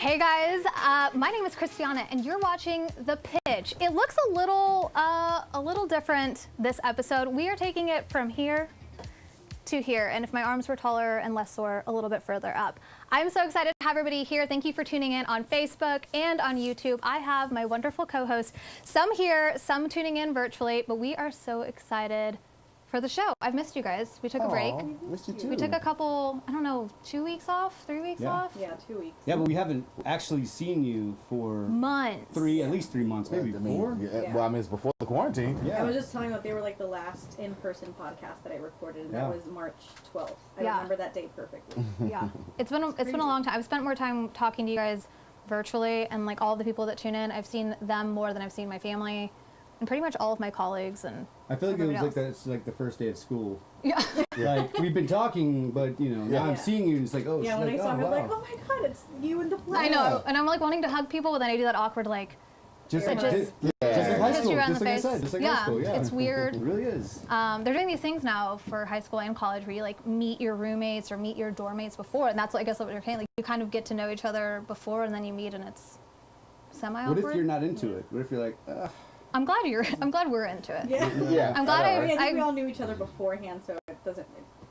Hey guys, my name is Christiana, and you're watching The Pitch. It looks a little different this episode. We are taking it from here to here, and if my arms were taller and less sore, a little bit further up. I'm so excited to have everybody here. Thank you for tuning in on Facebook and on YouTube. I have my wonderful co-hosts, some here, some tuning in virtually, but we are so excited for the show. I've missed you guys. We took a break. Missed you too. We took a couple, I don't know, 2 weeks off, 3 weeks off? Yeah, 2 weeks. Yeah, but we haven't actually seen you for Months. at least 3 months, maybe four. Yeah. Well, I mean, it's before the quarantine. Yeah. I was just telling them that they were like the last in-person podcast that I recorded, and Yeah. that was March 12th. I Yeah. remember that date perfectly. Yeah, it's been a long time. I've spent more time talking to you guys virtually, and like all the people that tune in, I've seen them more than I've seen my family, and pretty much all of my colleagues. And I feel like it was everybody like that. It's like the first day of school. yeah, Like we've been talking, but you know, now I'm Yeah. seeing you, and it's like, oh, Yeah, she's when like, I saw oh, her, I'm like, wow. oh my god, it's you and the play. I know, and I'm like wanting to hug people, but then I do that awkward like Just It like just- just like high kiss school, you around just the like I face. said, just like Yeah, high school. Yeah, it's weird. It really is. they're doing these things now for high school and college where you like meet your roommates or meet your dorm mates before, and that's what I guess what you're saying. Like you kind of get to know each other before, and then you meet, and it's semi-awkward. What if you're not into it? What if you're like, I'm glad we're into it. Yeah. Yeah. I'm glad I mean, I think I we all knew each other beforehand, so it doesn't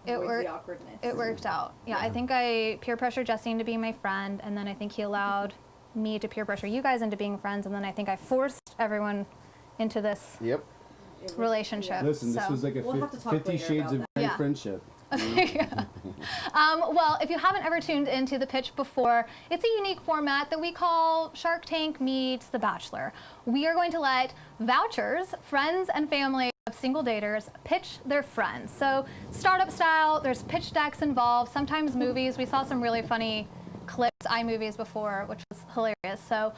It avoid worked- the awkwardness. It worked out. Yeah, I think I peer pressured Justine to be my friend, and then I think he allowed me to peer pressure you guys into being friends, and then I think I forced everyone into this Yep. It was- relationship. listen, this so. was like a We'll have to talk 50 later Shades about of that. Grey Yeah. friendship. Well, if you haven't ever tuned into The Pitch before, it's a unique format that we call Shark Tank meets The Bachelor. We are going to let vouchers, friends and family of single daters pitch their friends. So startup style, there's pitch decks involved, sometimes movies. We saw some really funny clips, iMovies before, which was hilarious. So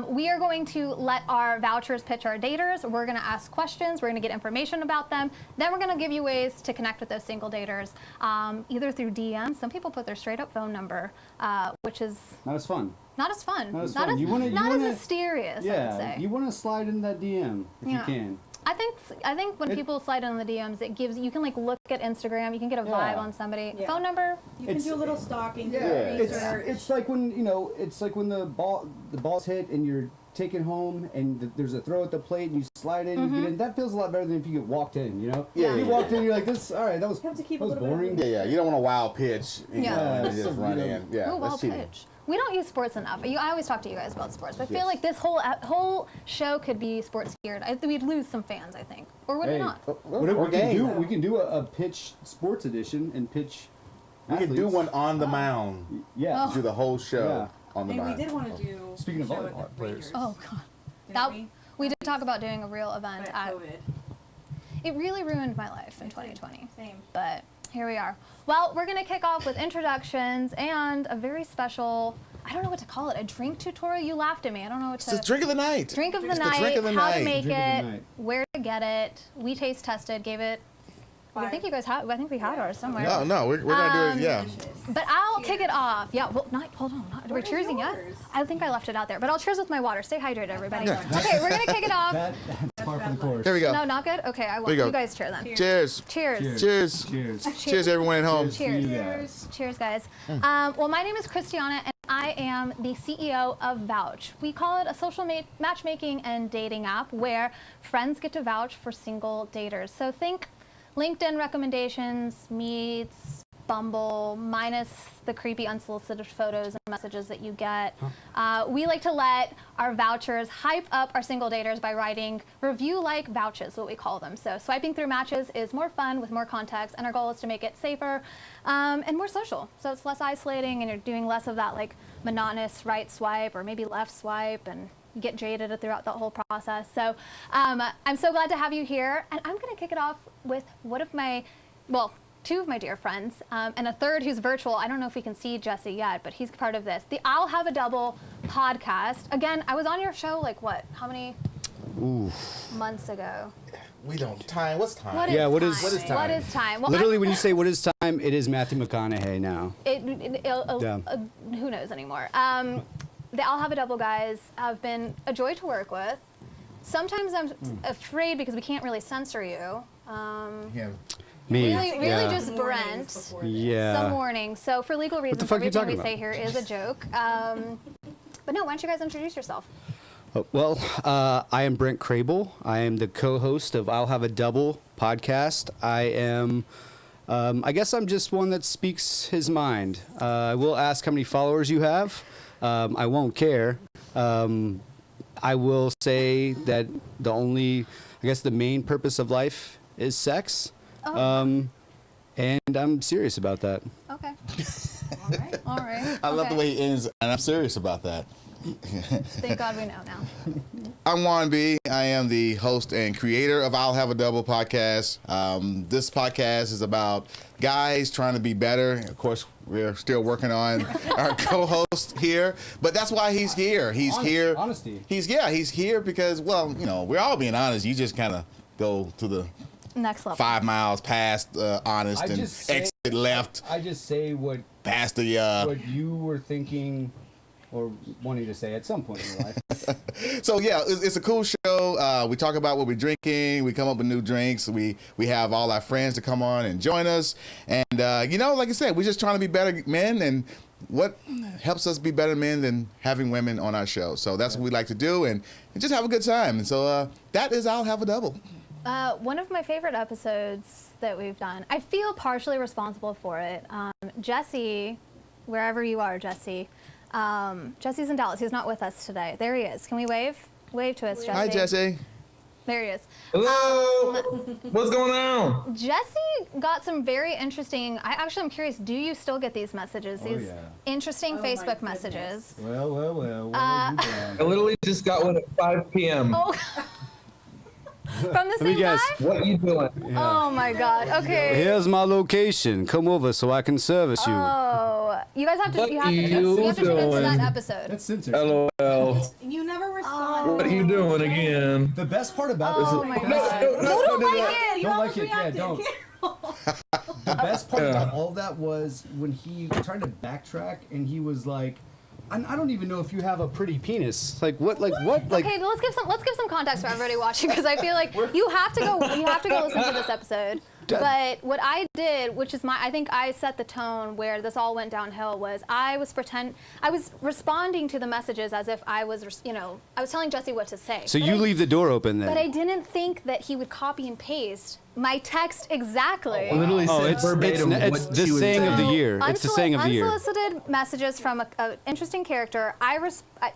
we are going to let our vouchers pitch our daters. We're going to ask questions. We're going to get information about them. Then we're going to give you ways to connect with those single daters, either through DMs. Some people put their straight up phone number, which is Not as fun. not as fun. Not as Not fun. as, You wanna- not as wanna- mysterious, I would Yeah, say. you want to slide in that DM if Yeah. you can. I think when It- people slide in the DMs, it gives you can like look at Instagram, you can get a vibe Yeah. on somebody. Yeah. Phone number, You can It's- do a little stalking, Yeah, do it's- research. it's like when it's like when the ball's hit and you're taken home and there's a throw at the plate and you slide in. You get in. That feels a lot better than if you get walked in. You know? Yeah, You yeah. walked in, you're like, this. All right, that was You have to keep that a was little bit of boring. Yeah, yeah. You don't want a wild pitch. You Yeah. know, and Yeah, just so, run you know, in. Yeah, ooh, well that's cheating. pitch. We don't use sports enough. I always talk to you guys about sports, but I feel Yes. like this whole show could be sports geared. We'd lose some fans, I think, or would we Hey, not? What if Or we can game. do? We can do a pitch sports edition and pitch. We could do athletes. one on the mound. Yeah. Oh. Do the whole show Yeah. on the I mean, we mound. did want to do Speaking of a show volleyball at the players. Rangers, Oh God, didn't that we? we did talk about doing a real event. But At, COVID. it really ruined my life in 2020. Same. But here we are. Well, we're going to kick off with introductions and a very special, I don't know what to call it, a drink tutorial. You laughed at me. I don't know what It's to. the drink of the night. Drink of the It's night, the drink of the how to night. make Drink of it, the night. where to get it. We taste tested, gave it. I think you guys had. I think we had ours somewhere. No, we're gonna do it. Yeah. Delicious. But I'll kick it off. Yeah. Well, not. Hold on. Not, we're What is cheersing yet. yours? I think I left it out there. But I'll cheers with my water. Stay hydrated, everybody. Yeah. Okay, we're gonna kick it off. That's par for the course. Here we go. No, not good. Okay, I There will. you go. You guys cheer then. Cheers. Cheers. Cheers. Cheers. Cheers. Cheers, everyone at home. Cheers to Cheers. you guys. Cheers, guys. Well, my name is Christiana, and I am the CEO of Vouch. We call it a social matchmaking and dating app where friends get to vouch for single daters. So think LinkedIn recommendations, Meets, Bumble, minus the creepy unsolicited photos and messages that you get. We like to let our vouchers hype up our single daters by writing review-like vouches, what we call them. So swiping through matches is more fun with more context, and our goal is to make it safer and more social. So it's less isolating, and you're doing less of that like monotonous right swipe or maybe left swipe, and you get jaded throughout the whole process. So I'm so glad to have you here, and I'm going to kick it off with two of my dear friends, and a third who's virtual. I don't know if we can see Jesse yet, but he's part of this. The I'll Have a Double podcast. Again, I was on your show like what? How many months ago? We don't time. What's time? What Yeah, what time? is- What is time? What is time? Well, Literally, when you say what is time, it is Matthew McConaughey now. Yeah. Who knows anymore? The I'll Have a Double guys have been a joy to work with. Sometimes I'm afraid because we can't really censor you. Yeah. Me. Really yeah. just Brent. Yeah. Some warning. So for legal reasons, fuck are you everything talking we say here is a joke. But no, why don't you guys introduce yourself? Well, I am Brent Crable. I am the co-host of I'll Have a Double podcast. I am, I guess I'm just one that speaks his mind. I will ask how many followers you have. I won't care. I will say that the main purpose of life is sex. Oh. And I'm serious about that. Okay. All right. I love the Okay. way he ends, and I'm serious about that. Thank God we know now. I'm Juan B. I am the host and creator of I'll Have a Double podcast. This podcast is about guys trying to be better. Of course, we're still working on our co-host here, but that's why he's here. He's here. Honesty. He's here because, well, we're all being honest. You just kind of go to the Next level. 5 miles past honest I and just say- exit left I just say what past the you were thinking or wanting to say at some point in your life. So yeah, it's a cool show. We talk about what we're drinking. We come up with new drinks. We have all our friends to come on and join us. And like I said, we're just trying to be better men. And what helps us be better men than having women on our show? So that's what we like to do, and just have a good time. And so that is I'll Have a Double. One of my favorite episodes that we've done, I feel partially responsible for it. Jesse, wherever you are, Jesse. Jesse's in Dallas. He's not with us today. There he is. Can we wave? Wave to us, Jesse. Hi, Jesse. There he is. Hello. What's going on? Jesse got some very interesting. I'm curious. Do you still get these messages? Oh, These yeah. interesting Oh, my Facebook goodness. messages. Well. What have you I done? literally just got one at 5 p.m. Oh. From the Let me same guess. guy? What you doing? Oh my God. Okay. Here's my location. Come over so I can service you. Oh, you guys have to. What You have to. you You have to tune into that doing? episode. That's censored. LOL. You never respond. What are you doing again? The best part about this Oh is my No, God. no, no, Don't no, like no. it. You Don't like almost it, yeah, reacted. don't. The best part Yeah. about all that was when he tried to backtrack and he was like, I don't even know if you have a pretty penis. Like what? Like what? Like Okay, let's give some context for everybody watching because I feel like you have to go listen to this episode. But what I did, which is I think I set the tone where this all went downhill, was I was responding to the messages as if I was telling Jesse what to say. so But you I- leave the door open then? But I didn't think that he would copy and paste my text exactly. Literally Oh, said it's verbatim it's what the she was saying of the saying. year. It's the saying of the year. Unsolicited messages from an interesting character.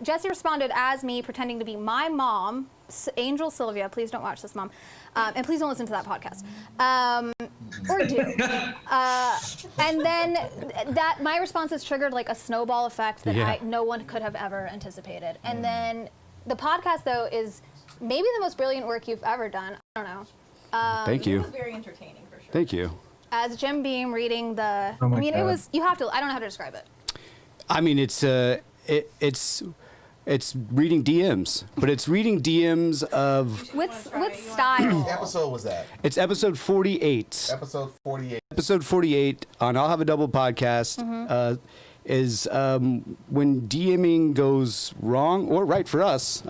Jesse responded as me pretending to be my mom, Angel Sylvia. Please don't watch this, Mom. And please don't listen to that podcast. Or do. And then my responses triggered like a snowball effect that Yeah. no one could have ever anticipated. And then the podcast, though, is maybe the most brilliant work you've ever done. I don't know. Thank It you. was very entertaining for sure. Thank you. As Jim Beam reading the, Oh my I mean, it God. was, you have to, I don't know how to describe it. I mean, it's reading DMs, but it's reading DMs of. With style. Episode was that? It's episode 48. Episode 48. Episode 48 on I'll Have a Double podcast is when DMing goes wrong or right for us.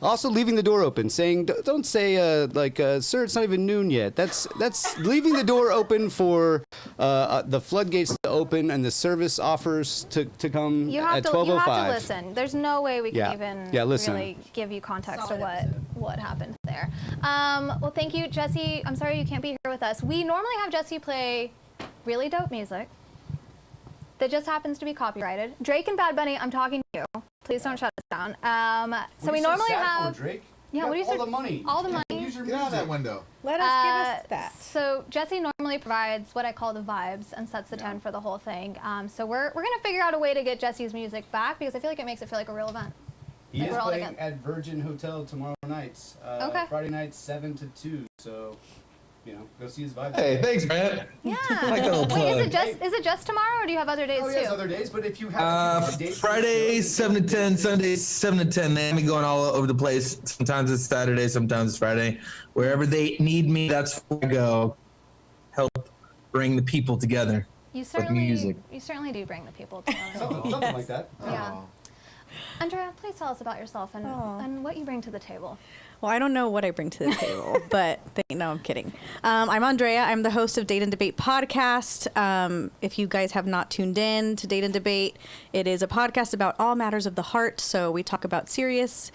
Also leaving the door open, saying don't say sir, it's not even noon yet. That's leaving the door open for the floodgates to open and the service offers to come You have at to 12:05. listen. There's no way we can Yeah. even Yeah, listen. really give you context to Solid what happened there. Well, thank you, Jesse. I'm sorry you can't be here with us. We normally have Jesse play really dope music that just happens to be copyrighted. Drake and Bad Bunny, I'm talking to you. Please don't shut us down. So we normally have. Drake? Yeah, what do you all say? the money. All the You money. can use your Get out of that music. window. Let us give us that. So Jesse normally provides what I call the vibes and sets the tone for the whole thing. So we're gonna figure out a way to get Jesse's music back because I feel like it makes it feel like a real event. He Like is we're all playing together. at Virgin Hotel tomorrow night. Okay. Friday night, 7 to 2. So, go see his vibe. Hey, thanks, Brent. Yeah. Like a little Wait, is plug. it just tomorrow, or do you have other days Oh, too? yes, other days, but if you have a date for the Fridays show, 7 to 10, Sundays 7 to 10. They have me going all over the place. Sometimes it's Saturday, sometimes it's Friday. Wherever they need me, that's where I go. Help bring the people together. You music. certainly do bring the people together. something like that. Yeah. Andrea, please tell us about yourself and what you bring to the table. Well, I don't know what I bring to the table, but no, I'm kidding. I'm Andrea. I'm the host of Date and Debate podcast. If you guys have not tuned in to Date and Debate, it is a podcast about all matters of the heart. So we talk about serious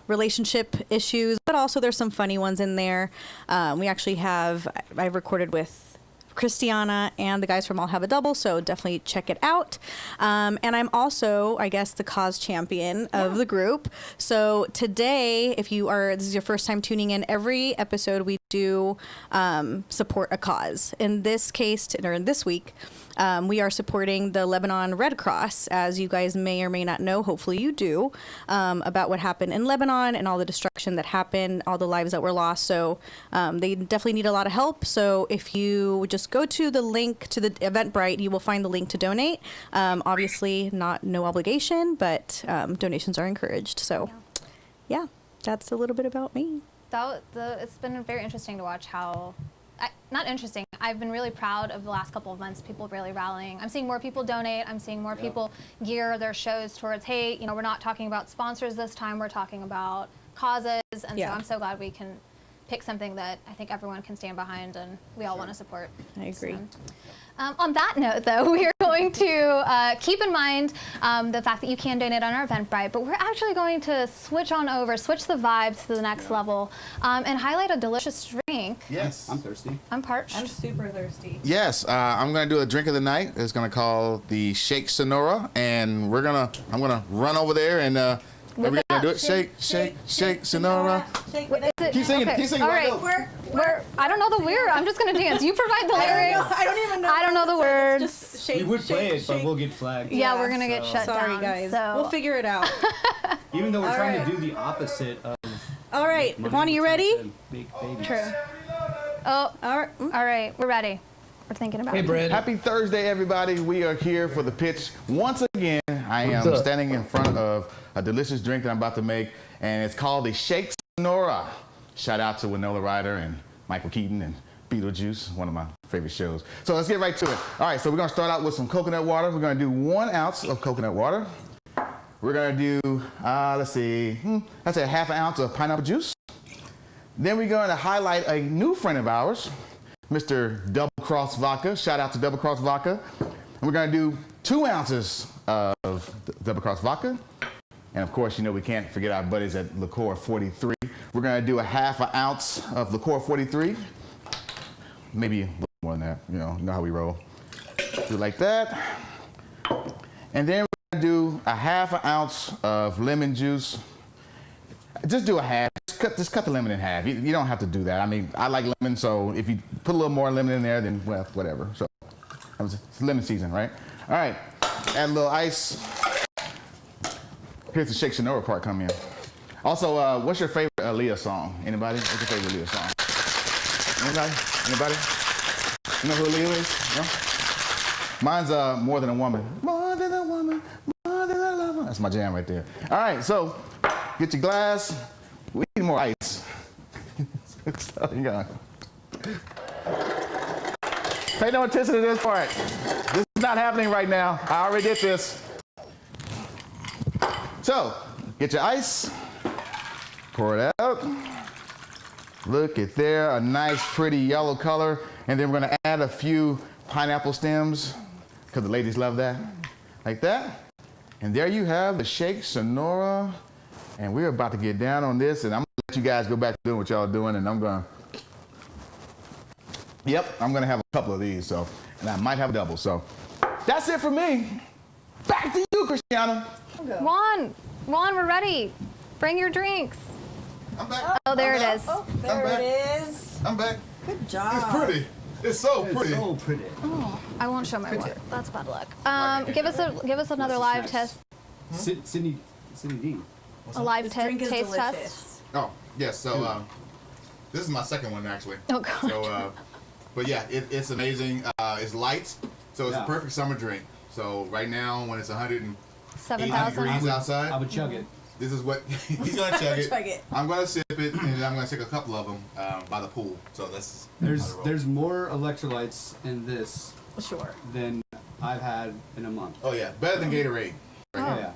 relationship issues, but also there's some funny ones in there. We actually I've recorded with Christiana and the guys from I'll Have a Double, so definitely check it out. And I'm also, I guess, the cause champion of the group. So today, this is your first time tuning in, every episode we do support a cause. In this case, or in this week, we are supporting the Lebanon Red Cross, as you guys may or may not know, hopefully you do, about what happened in Lebanon and all the destruction that happened, all the lives that were lost. So they definitely need a lot of help. So if you just go to the link to the Eventbrite, you will find the link to donate. Obviously, no obligation, but donations are encouraged. So yeah, that's a little bit about me. It's been very interesting to watch how, not interesting, I've been really proud of the last couple of months, people really rallying. I'm seeing more people donate. I'm seeing more people gear their shows towards, hey, we're not talking about sponsors this time, we're talking about causes. And so I'm so glad we can pick something that I think everyone can stand behind and we all want to support. I agree. On that note, though, we are going to keep in mind the fact that you can donate on our Eventbrite, but we're actually going to switch the vibes to the next level and highlight a delicious drink. Yes. I'm thirsty. I'm parched. I'm super thirsty. Yes, I'm gonna do a drink of the night. It's gonna call the Shake Sonora, and I'm gonna run over there and we're gonna do it. Shake Sonora. Keep singing. Okay. Keep singing. All right right. now. I don't know the lyrics. I'm just gonna dance. You provide the lyrics. I don't even know. I don't know the words. Just shake, We would play shake, it, but shake. we'll get flagged. Yeah, we're gonna get shut Sorry, down. guys. So. We'll figure it out. Even though we're All trying right. to do the opposite of. All right, Juan, you ready? Make babies. True. Oh, All right. all right. We're ready. We're thinking about Hey, it. Brad. Happy Thursday, everybody. We are here for the pitch. Once again, I What's am up? standing in front of a delicious drink that I'm about to make, and it's called the Shake Sonora. Shout out to Winona Ryder and Michael Keaton and Beetlejuice, one of my favorite shows. So let's get right to it. All right, so we're gonna start out with some coconut water. We're gonna do 1 ounce of coconut water. We're gonna do, let's see, that's a half an ounce of pineapple juice. Then we're going to highlight a new friend of ours, Mr. Double Cross Vodka. Shout out to Double Cross Vodka. And we're going to do 2 ounces of Double Cross Vodka. And of course, we can't forget our buddies at Liqueur 43. We're going to do a half an ounce of Liqueur 43. Maybe a little more than that. You know how we roll. Do it like that. And then we're going to do a half an ounce of lemon juice. Just do a half. Just cut the lemon in half. You don't have to do that. I mean, I like lemon, so if you put a little more lemon in there, then well, whatever. So it's lemon season, right? All right. Add a little ice. Here's the Shake Sonora part come in. Also, what's your favorite Aaliyah song? Anybody? What's your favorite Aaliyah song? Anybody? You know who Aaliyah is? No? Mine's More Than a Woman. More than a woman, more than a lover. That's my jam right there. All right, so get your glass. We need more ice. So, pay no attention to this part. This is not happening right now. I already did this. So, get your ice. Pour it out. Look at there, a nice pretty yellow color. And then we're gonna add a few pineapple stems, because the ladies love that. Like that. And there you have the Shake Sonora. And we're about to get down on this, and I'm gonna let you guys go back to doing what y'all doing, and I'm gonna have a couple of these, so, and I might have a double, so. That's it for me. Back to you, Christiana. Juan, we're ready. Bring your drinks. I'm back. Oh, there it is. Oh, there back. it is. I'm back. Good job. It's pretty. It's so It's pretty. so pretty. I won't show my water. That's bad luck. Give us another live test. Sydney Dean. A live This drink is taste delicious. test. Oh, yes, so this is my second one, actually. Oh God. So, but yeah, it's amazing. It's light, so it's Yeah. a perfect summer drink. So right now, when it's 180 7,000. degrees I outside, would chug it. this is what he's gonna chug it. Chug it. I'm gonna sip it, and then I'm gonna take a couple of them by the pool. So that's There's more electrolytes in this Sure. than I've had in a month. oh yeah, better than Gatorade. Yeah.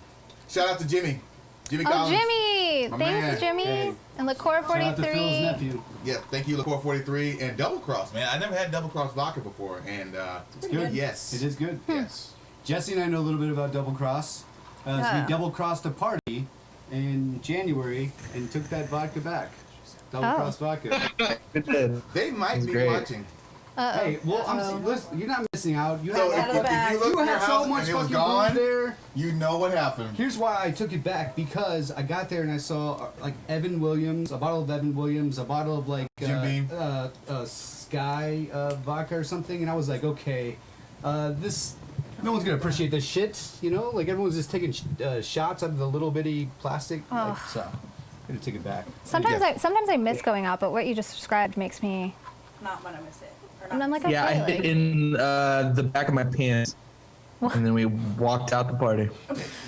Shout out to Jimmy. Jimmy Oh, Collins. Jimmy! My Thanks, man. Jimmy. Hey. And Liqueur Shout out to Phil's 43. nephew. Yeah, thank you, Liqueur 43 and Double Cross, man. I never had Double Cross vodka before, and It's good. yes, It is good. Yes. Jesse and I know a little bit about double cross. So Yeah. we double crossed a party in January and took that vodka back. Double Oh. cross vodka. They might That's be great. watching. Uh-oh. Hey, well, listen, you're not missing out. You So had, if you look you at your had house so and much it was fucking gone, booze there. you know what happened. Here's why I took it back, because I got there and I saw like Evan Williams, a bottle of Evan Williams, a bottle of like Jim Beam. Sky vodka or something, and I was like, okay, this no one's gonna appreciate this shit, you know? Like everyone's just taking shots out of the little bitty plastic. Like, Ugh. so, I'm gonna take it back. Sometimes Yeah. I miss going out, but what you just described makes me. Not when I miss it. Or And not I'm like, Yeah, I okay, hid like, in the back of my pants, and then we walked out the party.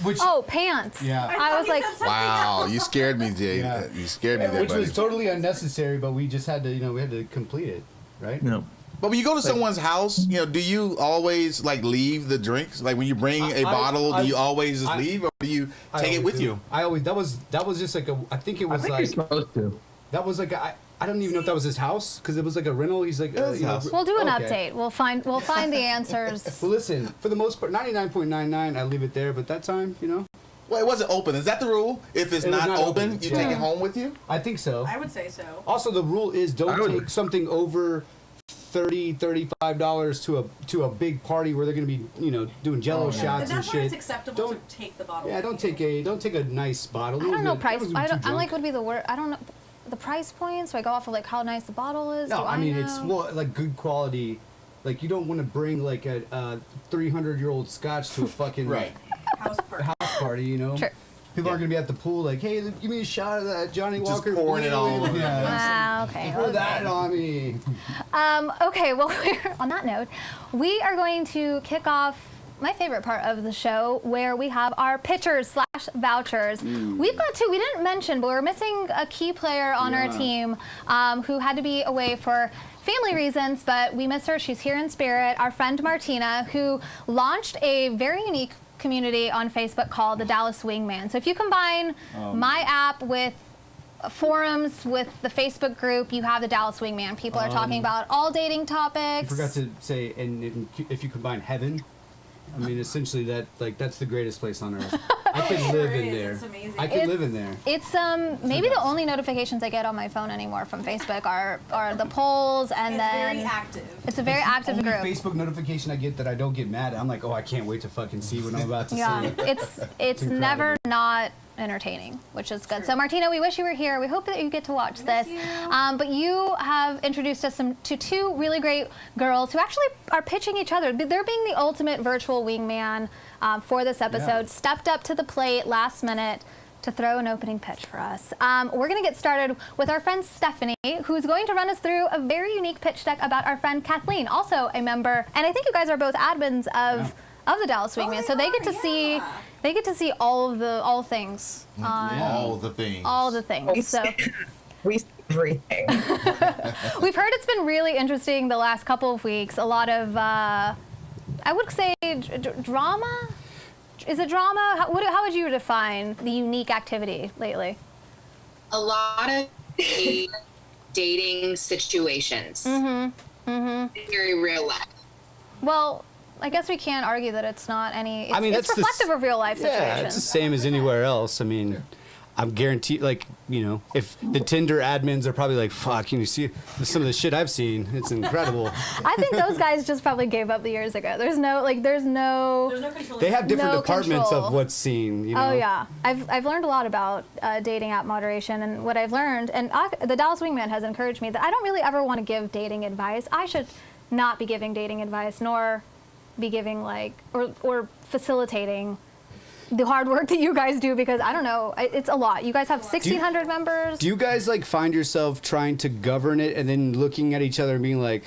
Which, oh, pants. yeah. I was like, Wow, you scared me, Jay. Yeah. You scared me there, Which buddy. was totally unnecessary, but we just had to, you know, we had to complete it, right? No. But when you go to someone's house, you know, do you always like leave the drinks? Like when you bring a bottle, do you always just I- leave, or do you I take it always with do. you? I always that was just like I think it I was think like you're supposed to. that was like I don't even know if that was his house because it was like a rental. He's like was his house. we'll do an okay. update. We'll find the answers. Well, listen, for the most part, 99.99, I leave it there. But that time, you know, Well, it wasn't open. Is that the rule? If it's It was not, not open, open. you Yeah. take it home with you? I think so. I would say so. Also, the rule is I don't would- take something over $35 to a big party where they're gonna be, you know, doing Jello And shots and that's why it's shit. acceptable Don't- to take the bottle. Yeah, with don't you. take a nice bottle. I don't know price. I'm I'm like, would be the word. I don't know the price point. So I go off of like how nice the bottle is. No, Do I mean know? it's well, like good quality. Like you don't want to bring like a 300-year-old scotch to a fucking House party. house party, you know. True. People aren't gonna be at the pool like, hey, give me a shot of that Johnny Just Walker. pouring it all over. Yeah. Ah, okay. Pour okay. that on me. Okay, well, on that note, we are going to kick off my favorite part of the show where we have our pitchers / vouchers. We've got two, we didn't mention, but we're missing a key player on our Yeah. team who had to be away for family reasons, but we miss her. She's here in spirit. Our friend Martina, who launched a very unique community on Facebook called the Dallas Wingman. So if you combine my app with forums with the Facebook group, you have the Dallas Wingman. People are talking about all dating I topics. forgot to say, and if you combine heaven, I mean, essentially that's the greatest place on earth. I could Sure live in is. there. It's amazing. I could live in there. It's maybe the only notifications I get on my phone anymore from Facebook are the polls, and It's then very active. it's a very active Only group. Facebook notification I get that I don't get mad at. I'm like, oh, I can't wait to fucking see what I'm about to Yeah, see. it's never not entertaining, which is good. So Martina, we wish you were here. We hope that you get to watch this. you. But you have introduced us to two really great girls who actually are pitching each other. They're being the ultimate virtual wingman for this episode. Yeah. Stepped up to the plate last minute to throw an opening pitch for us. We're going to get started with our friend Stephanie, who's going to run us through a very unique pitch deck about our friend Kathleen, also a member, and I think you guys are both admins of the Dallas Wingman, so they get to see all things, All the things. all the things. So We see everything. we've heard it's been really interesting the last couple of weeks. A lot of, I would say, drama. Is it drama? How would you define the unique activity lately? A lot of dating situations. Very real life. Well, I guess we can't argue that it's not any. It's, I mean, it's that's the reflective of real life Yeah, situations. it's the same as anywhere else. I mean, I'm guaranteed, like, you know, if the Tinder admins are probably like, fuck, can you see some of the shit I've seen? It's incredible. I think those guys just probably gave up the years ago. There's no There's no control. They have different No departments control. of what's seen, you know? Oh yeah, I've learned a lot about dating app moderation, and what I've learned, and the Dallas Wingman has encouraged me that I don't really ever want to give dating advice. I should not be giving dating advice, nor be giving or facilitating the hard work that you guys do, because I don't know, it's a lot. You guys have 1,600 members. Do you guys, like, find yourself trying to govern it and then looking at each other and being like,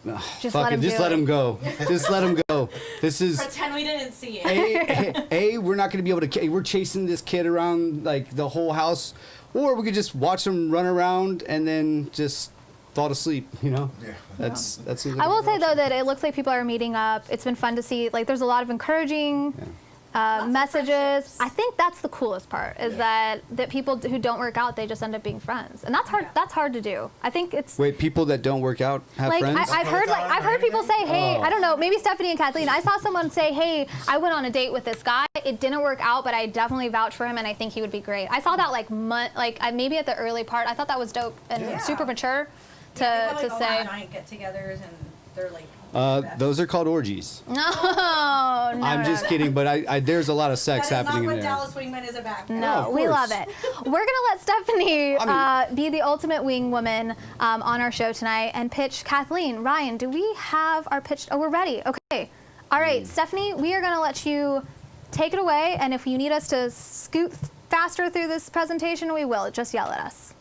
Just fuck let it, him just do let it. him go. Just let him go. This is... Pretend we didn't see it. We're not going to be able to. We're chasing this kid around like the whole house, or we could just watch him run around and then just fall asleep. You know, Yeah. that's. I will say though that it looks like people are meeting up. It's been fun to see. Like, there's a lot of encouraging messages. I think that's the coolest part is that people who don't work out, they just end up being friends, and that's hard. Yeah. That's hard to do. I think it's Wait, people that don't work out have like friends? I've heard people say, hey, I don't know, maybe Stephanie and Kathleen. I saw someone say, hey, I went on a date with this guy. It didn't work out, but I definitely vouch for him, and I think he would be great. I saw that maybe at the early part. I thought that was dope and super mature to say. Giant get-togethers, and they're like. Those are called orgies. No, I'm just kidding, but I there's a lot of sex happening in there. Dallas Wingman is about. No, of we course. love it. We're gonna let Stephanie be the ultimate wing woman on our show tonight and pitch Kathleen. Ryan, do we have our pitch? Oh, we're ready. Okay. All right, Stephanie, we are gonna let you take it away, and if you need us to scoot faster through this presentation, we will. Just yell at us.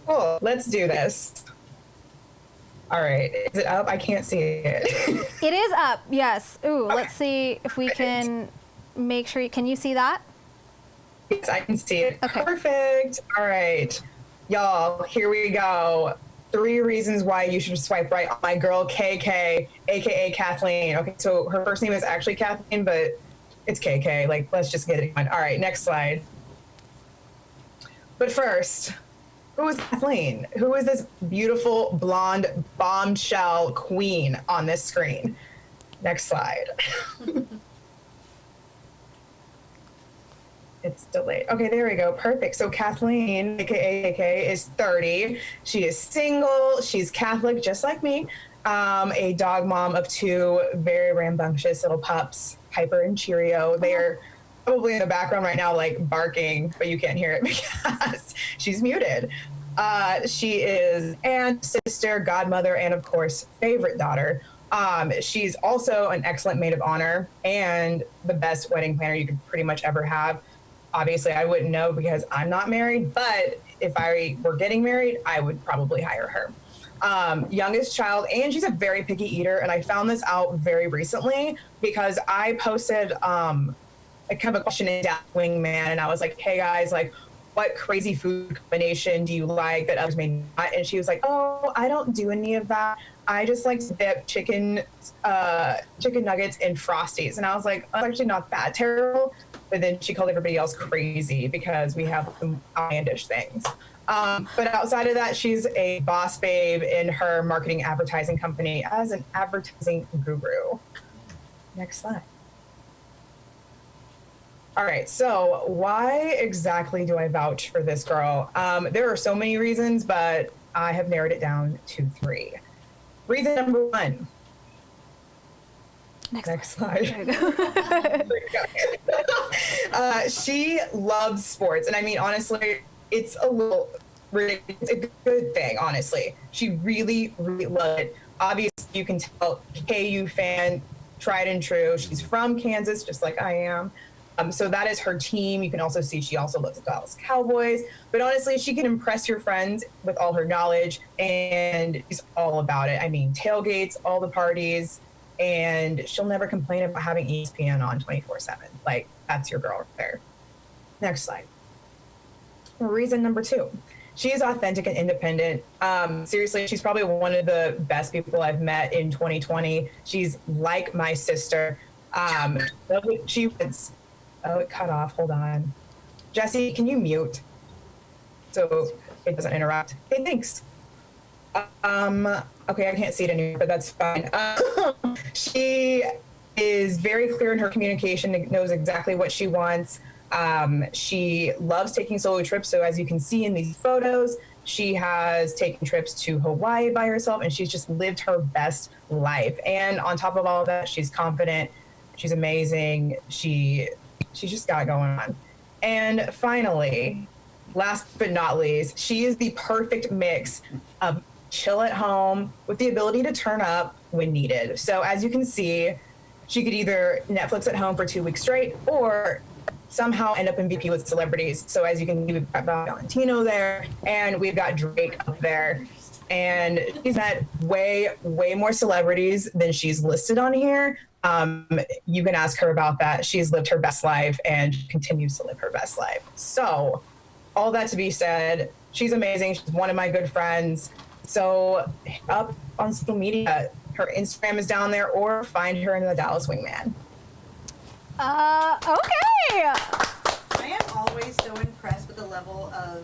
Cool. Let's do this. All right. Is it up? I can't see it. It is up. Yes. Ooh, let's see if we can make sure. Can you see that? Yes, I can see it. Okay. Perfect. All right. Y'all, here we go. 3 reasons why you should swipe right on my girl KK, aka Kathleen. Okay, so her first name is actually Kathleen, but it's KK. Like, let's just get it on. All right, next slide. But first, who is Kathleen? Who is this beautiful blonde bombshell queen on this screen? Next slide. It's delayed. Okay, there we go. Perfect. So Kathleen, aka is 30. She is single. She's Catholic, just like me. A dog mom of 2 very rambunctious little pups, Piper and Cheerio. They are probably in the background right now, like barking, but you can't hear it because she's muted. She is aunt, sister, godmother, and of course, favorite daughter. She's also an excellent maid of honor and the best wedding planner you could pretty much ever have. Obviously, I wouldn't know because I'm not married, but if I were getting married, I would probably hire her. Youngest child, and she's a very picky eater, and I found this out very recently because I posted kind of a question in Dallas Wingman, and I was like, hey guys, like, what crazy food combination do you like that others may not? And she was like, oh, I don't do any of that. I just like to dip chicken nuggets in Frosties. And I was like, oh, it's actually not that terrible. But then she called everybody else crazy because we have some outlandish things. But outside of that, she's a boss babe in her marketing advertising company as an advertising guru. Next slide. All right, so why exactly do I vouch for this girl? There are so many reasons, but I have narrowed it down to 3. Reason number 1. Next slide. She loves sports. And I mean, honestly, it's a little ridiculous. It's a good thing, honestly. She really, really loves it. Obviously, you can tell, KU fan, tried and true. She's from Kansas, just like I am. So that is her team. You can also see she also loves the Dallas Cowboys. But honestly, she can impress your friends with all her knowledge, and she's all about it. I mean, tailgates, all the parties, and she'll never complain about having ESPN on 24/7. Like, that's your girl right there. Next slide. Reason number 2. She is authentic and independent. Seriously, she's probably one of the best people I've met in 2020. She's like my sister. She was... Oh, it cut off. Hold on. Jesse, can you mute so it doesn't interrupt? Okay, thanks. Okay, I can't see it anymore, but that's fine. She is very clear in her communication, knows exactly what she wants. She loves taking solo trips. So as you can see in these photos, she has taken trips to Hawaii by herself, and she's just lived her best life. And on top of all of that, she's confident. She's amazing. She's just got it going on. And finally, last but not least, she is the perfect mix of chill at home with the ability to turn up when needed. So as you can see, she could either Netflix at home for 2 weeks straight or somehow end up in VP with celebrities. So as you can see, we've got Valentino there and we've got Drake up there. And she's met way, way more celebrities than she's listed on here. You can ask her about that. She's lived her best life and continues to live her best life. So all that to be said, she's amazing. She's one of my good friends. So up on social media, her Instagram is down there, or find her in the Dallas Wingman. Okay. I am always so impressed with the level of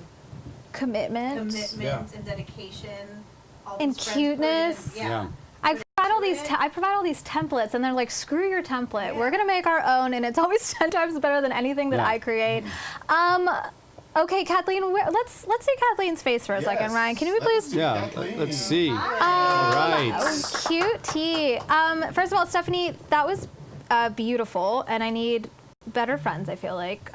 Commitment. commitment and dedication. All And these friends put in. cuteness. Yeah. I provide all these templates, and they're like, "Screw your template. We're gonna make our own," and it's always 10 times better than anything that Yeah. I create. Okay, Kathleen, let's see Kathleen's face for a second, Ryan. Can we please? Yeah, let's see. All right. Oh, cute tea. First of all, Stephanie, that was beautiful, and I need better friends. I feel like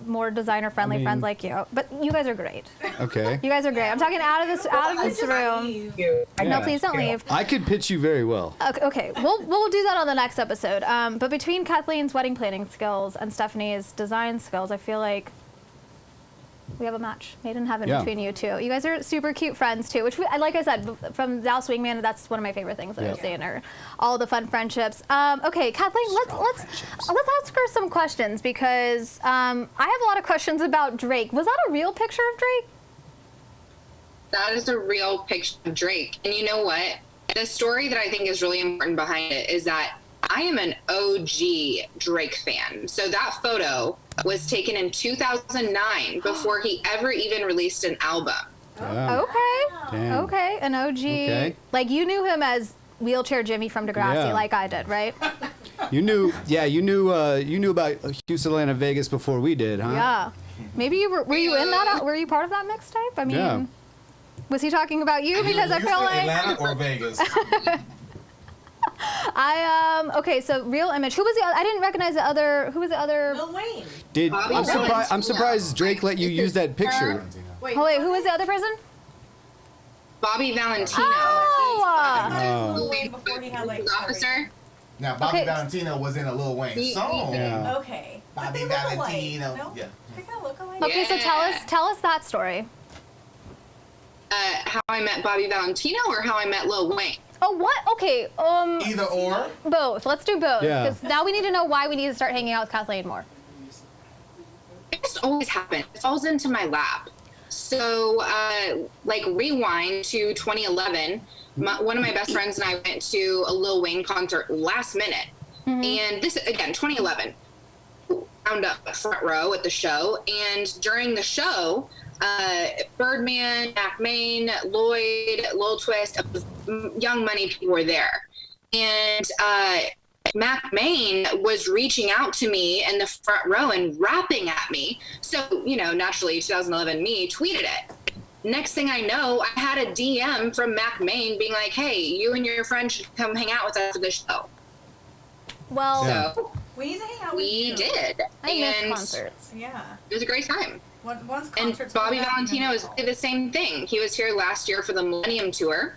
more designer-friendly friends like you. But you guys are great. Okay. You guys are great. I'm talking out of this room. No, please don't leave. I could pitch you very well. Okay, we'll do that on the next episode. But between Kathleen's wedding planning skills and Stephanie's design skills, I feel like we have a match made in heaven between you two. You guys are super cute friends too, which, like I said, from Dallas Wingman, that's one of my favorite things that I've seen, are all the fun friendships. Okay, Kathleen, let's ask her some questions, because I have a lot of questions about Drake. Was that a real picture of Drake? That is a real picture of Drake. And you know what? The story that I think is really important behind it is that I am an OG Drake fan. So that photo was taken in 2009 before he ever even released an album. Yeah. Okay. Damn. Okay, an OG. Okay. Like, you knew him as Wheelchair Jimmy from Degrassi, Yeah. like I did, right? You knew about Houston, Atlanta, Vegas before we did, huh? Yeah. Maybe you were you in that? Were you part of that mixtape? I mean, Yeah. was he talking about you? Because I feel like Atlanta or Vegas. okay, so Real Image. Who was the other? I didn't recognize the other. Who was the other? Lil Wayne. I'm surprised Drake let you use that picture. Wait, Oh wait, who was the other person? Bobby Valentino. Oh. Lil Wayne before he had like. Officer. Now, Bobby Okay. Valentino was in a Lil Wayne song. Yeah. Okay. But Bobby they look alike. Valentino. No? Yeah. They kind of look alike. Okay, so Yeah. tell us that story. How I met Bobby Valentino or how I met Lil Wayne? Oh what? Okay, Either or. both. Let's do both. Yeah. Because now we need to know why we need to start hanging out with Kathleen more. It just always happens. It falls into my lap. So, like, rewind to 2011. One of my best friends and I went to a Lil Wayne concert last minute. And this, again, 2011. Wound up front row at the show. And during the show, Birdman, Mac Main, Lloyd, Lil Twist, Young Money people were there. And Mac Main was reaching out to me in the front row and rapping at me. So, naturally, 2011 me tweeted it. Next thing I know, I had a DM from Mac Main being like, hey, you and your friend should come hang out with us for the show. Well, So We need to hang out with we you. did. I and miss concerts. Yeah. it was a great time. Once And concerts Bobby come back, Valentino you is know. the same thing. He was here last year for the Millennium Tour.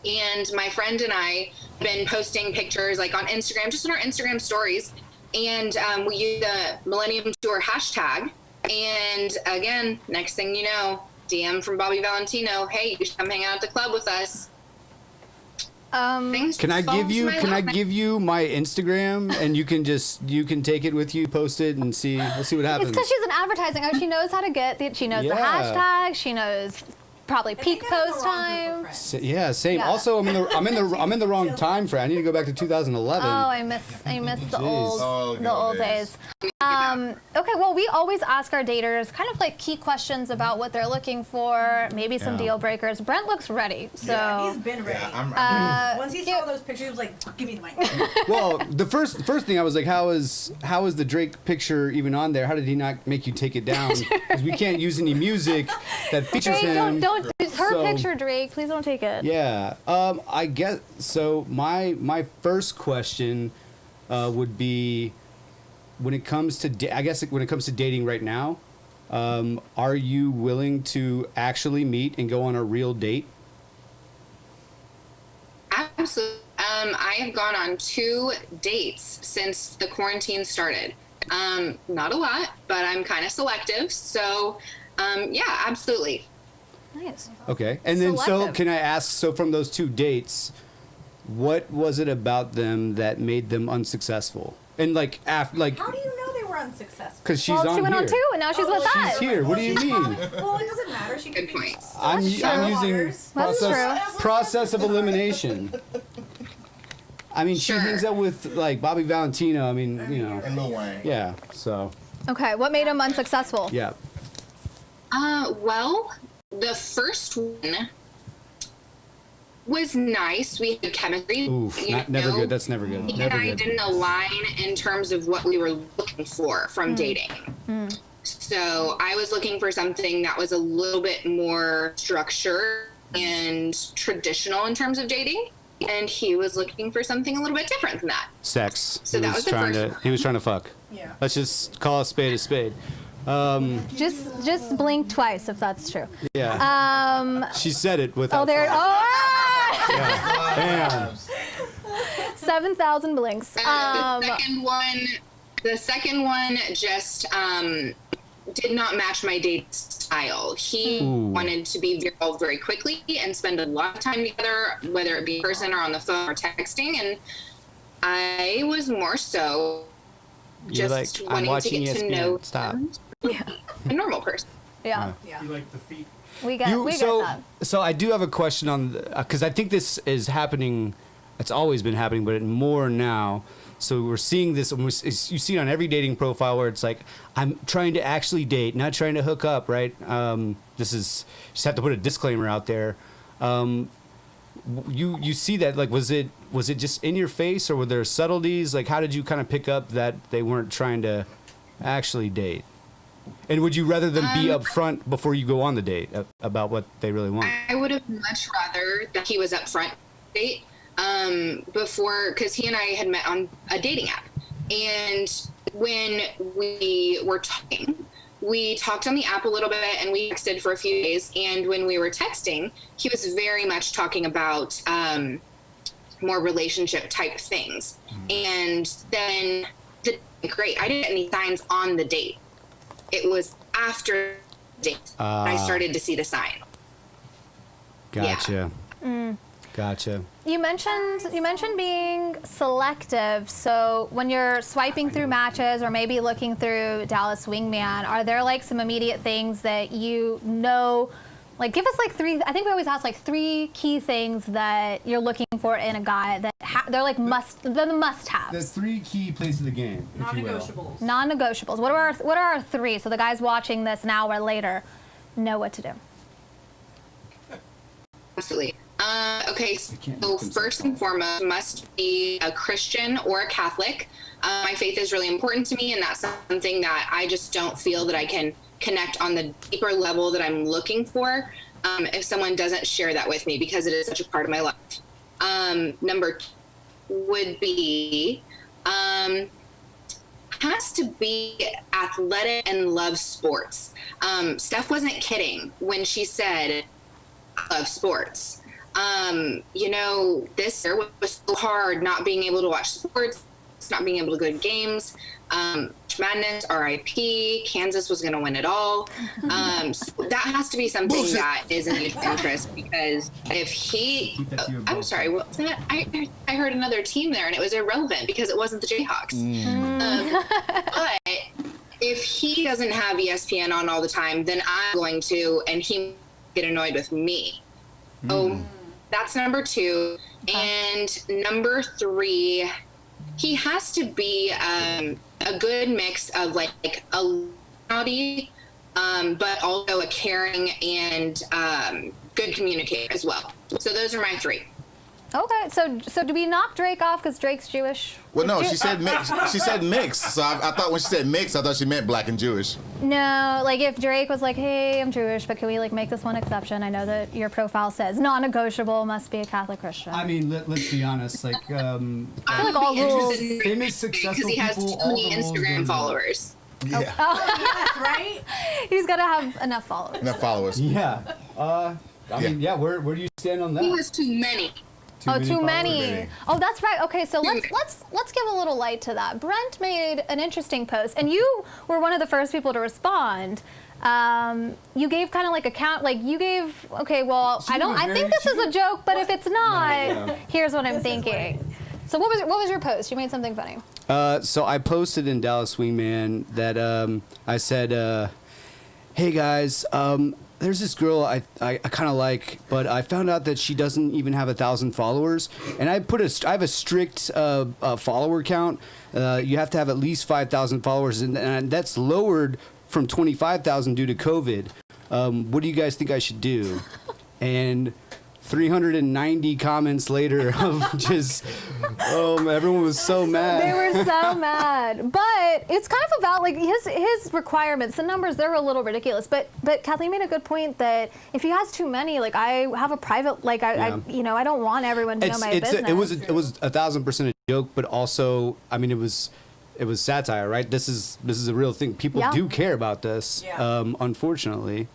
And my friend and I have been posting pictures like on Instagram, just in our Instagram stories. And we use the Millennium Tour hashtag. And again, next thing you know, DM from Bobby Valentino, hey, you should come hang out at the club with us. Things Can I just fall give into you my can I lap. give you my Instagram and you can take it with you, post it, and we'll see what It's happens. because she's an advertising. She knows how to get. She knows the Yeah. hashtag. She knows probably peak post time. Yeah, same. Yeah. Also, I'm in the wrong time frame. I need to go back to 2011. Oh, I miss the Jeez. old Oh, the old days. Okay, well, we always ask our daters kind of like key questions about what they're looking for, maybe some Yeah. deal breakers. Brent looks ready, so He's been ready. Yeah, Once he saw those pictures, he was like, "Give me the mic." Well, the first thing I was like, how is the Drake picture even on there? How did he not make you take it down? Because we can't use any music that features Drake, him. don't. It's her So- picture, Drake. Please don't take it. Yeah. I guess so. My first question would be, when it comes to dating right now, are you willing to actually meet and go on a real date? Absolutely. I have gone on 2 dates since the quarantine started. Not a lot, but I'm kind of selective. So, yeah, absolutely. Nice. Okay. And then, so Selective. can I ask? So from those 2 dates, what was it about them that made them unsuccessful? And How do you know they were unsuccessful? because she's Well, on she went here. on 2, and now she's with She's us. here. What do you mean? Well, it doesn't matter. She could Good be. point. I'm using Waters. That's true. process of elimination. I mean, she Sure. hangs out with like Bobby Valentino. I mean, you know. And Lil Wayne. Yeah. So. Okay, what made him unsuccessful? Yeah. Well, the first one was nice. We had chemistry. Oof. you Never know. good. That's never good. He Never and I good. didn't align in terms of what we were looking for from dating. So I was looking for something that was a little bit more structured and traditional in terms of dating. And he was looking for something a little bit different than that. Sex. So he that was was the trying first to. He was trying to fuck. Yeah. Let's just call a spade a spade. Just blink twice if that's true. Yeah. She said it without. Oh, there. trying. Oh, Damn. 7,000 blinks. The second one just did not match my date style. He wanted to be viral very quickly and spend a lot of time together, whether it be in person or on the phone or texting. And I was more so You're just like, I'm wanting to watching get to ESPN. know Stop. a normal person. yeah. Yeah. like the feet? We get that. So I do have a question on because I think this is happening. It's always been happening, but more now. So we're seeing this, and you see it on every dating profile where it's like, I'm trying to actually date, not trying to hook up, right? This is just have to put a disclaimer out there. You see that, like, was it just in your face, or were there subtleties? Like, how did you kind of pick up that they weren't trying to actually date? And would you rather them be upfront before you go on the date about what they really want? I would have much rather that he was upfront date before, because he and I had met on a dating app. And when we were talking, we talked on the app a little bit and we texted for a few days. And when we were texting, he was very much talking about more relationship type things. And then, great, I didn't get any signs on the date. It was after the date I started to see the sign. Gotcha. Gotcha. You mentioned being selective. So when you're swiping through matches or maybe looking through Dallas Wingman, are there like some immediate things that you know? Like, give us like three. I think we always ask like three key things that you're looking for in a guy that they're like they're the must-haves. There's 3 key plays of the game, if you will. Non-negotiables. Non-negotiables. What are our 3? So the guys watching this now or later know what to do. Absolutely. Okay, so first and foremost, must be a Christian or a Catholic. My faith is really important to me, and that's something that I just don't feel that I can connect on the deeper level that I'm looking for if someone doesn't share that with me, because it is such a part of my life. Number 2 would be has to be athletic and love sports. Steph wasn't kidding when she said I love sports. You know, this year was so hard not being able to watch sports, not being able to go to games. Madness, RIP, Kansas was going to win it all. So that has to be something that is in his interest, because if he, I'm sorry, what was that? I heard another team there and it was irrelevant because it wasn't the Jayhawks. But if he doesn't have ESPN on all the time, then I'm going to, and he get annoyed with me. So that's number 2. And number 3, he has to be a good mix of like a naughty, but also a caring and good communicator as well. So those are my 3. Okay, so do we knock Drake off because Drake's Jewish? Well, no, she said mix. She said mix. So I thought when she said mix, I thought she meant black and Jewish. No, like if Drake was like, hey, I'm Jewish, but can we like make this one exception? I know that your profile says non-negotiable, must be a Catholic Christian. I mean, let's be honest. Like, I feel like all rules. famous, successful because he has people, too all many the rules Instagram go followers. Yeah. Yes, right? He's got to have enough followers. Enough followers. Yeah. I mean, yeah. Where do you stand on that? He has too many. Too many. followers. Oh, that's right. Okay, so let's give a little light to that. Brent made an interesting post, and you were one of the first people to respond. You gave kind of like a count, like you gave. Okay, well, I think this is a joke, but if it's not, here's what I'm thinking. So what was your post? You made something funny. So I posted in Dallas Wingman that I said, "Hey guys, there's this girl I kind of like, but I found out that she doesn't even have 1,000 followers. And I have a strict follower count. You have to have at least 5,000 followers, and that's lowered from 25,000 due to COVID. What do you guys think I should do? And 390 comments later of just, everyone was so mad. They were so mad. But it's kind of about like his requirements, the numbers, they're a little ridiculous. But Kathleen made a good point that if he has too many, like I have a private, like I don't want everyone to know my business. It was 1,000% a joke, but also, I mean, it was satire, right? This is a real thing. People do care about this, unfortunately.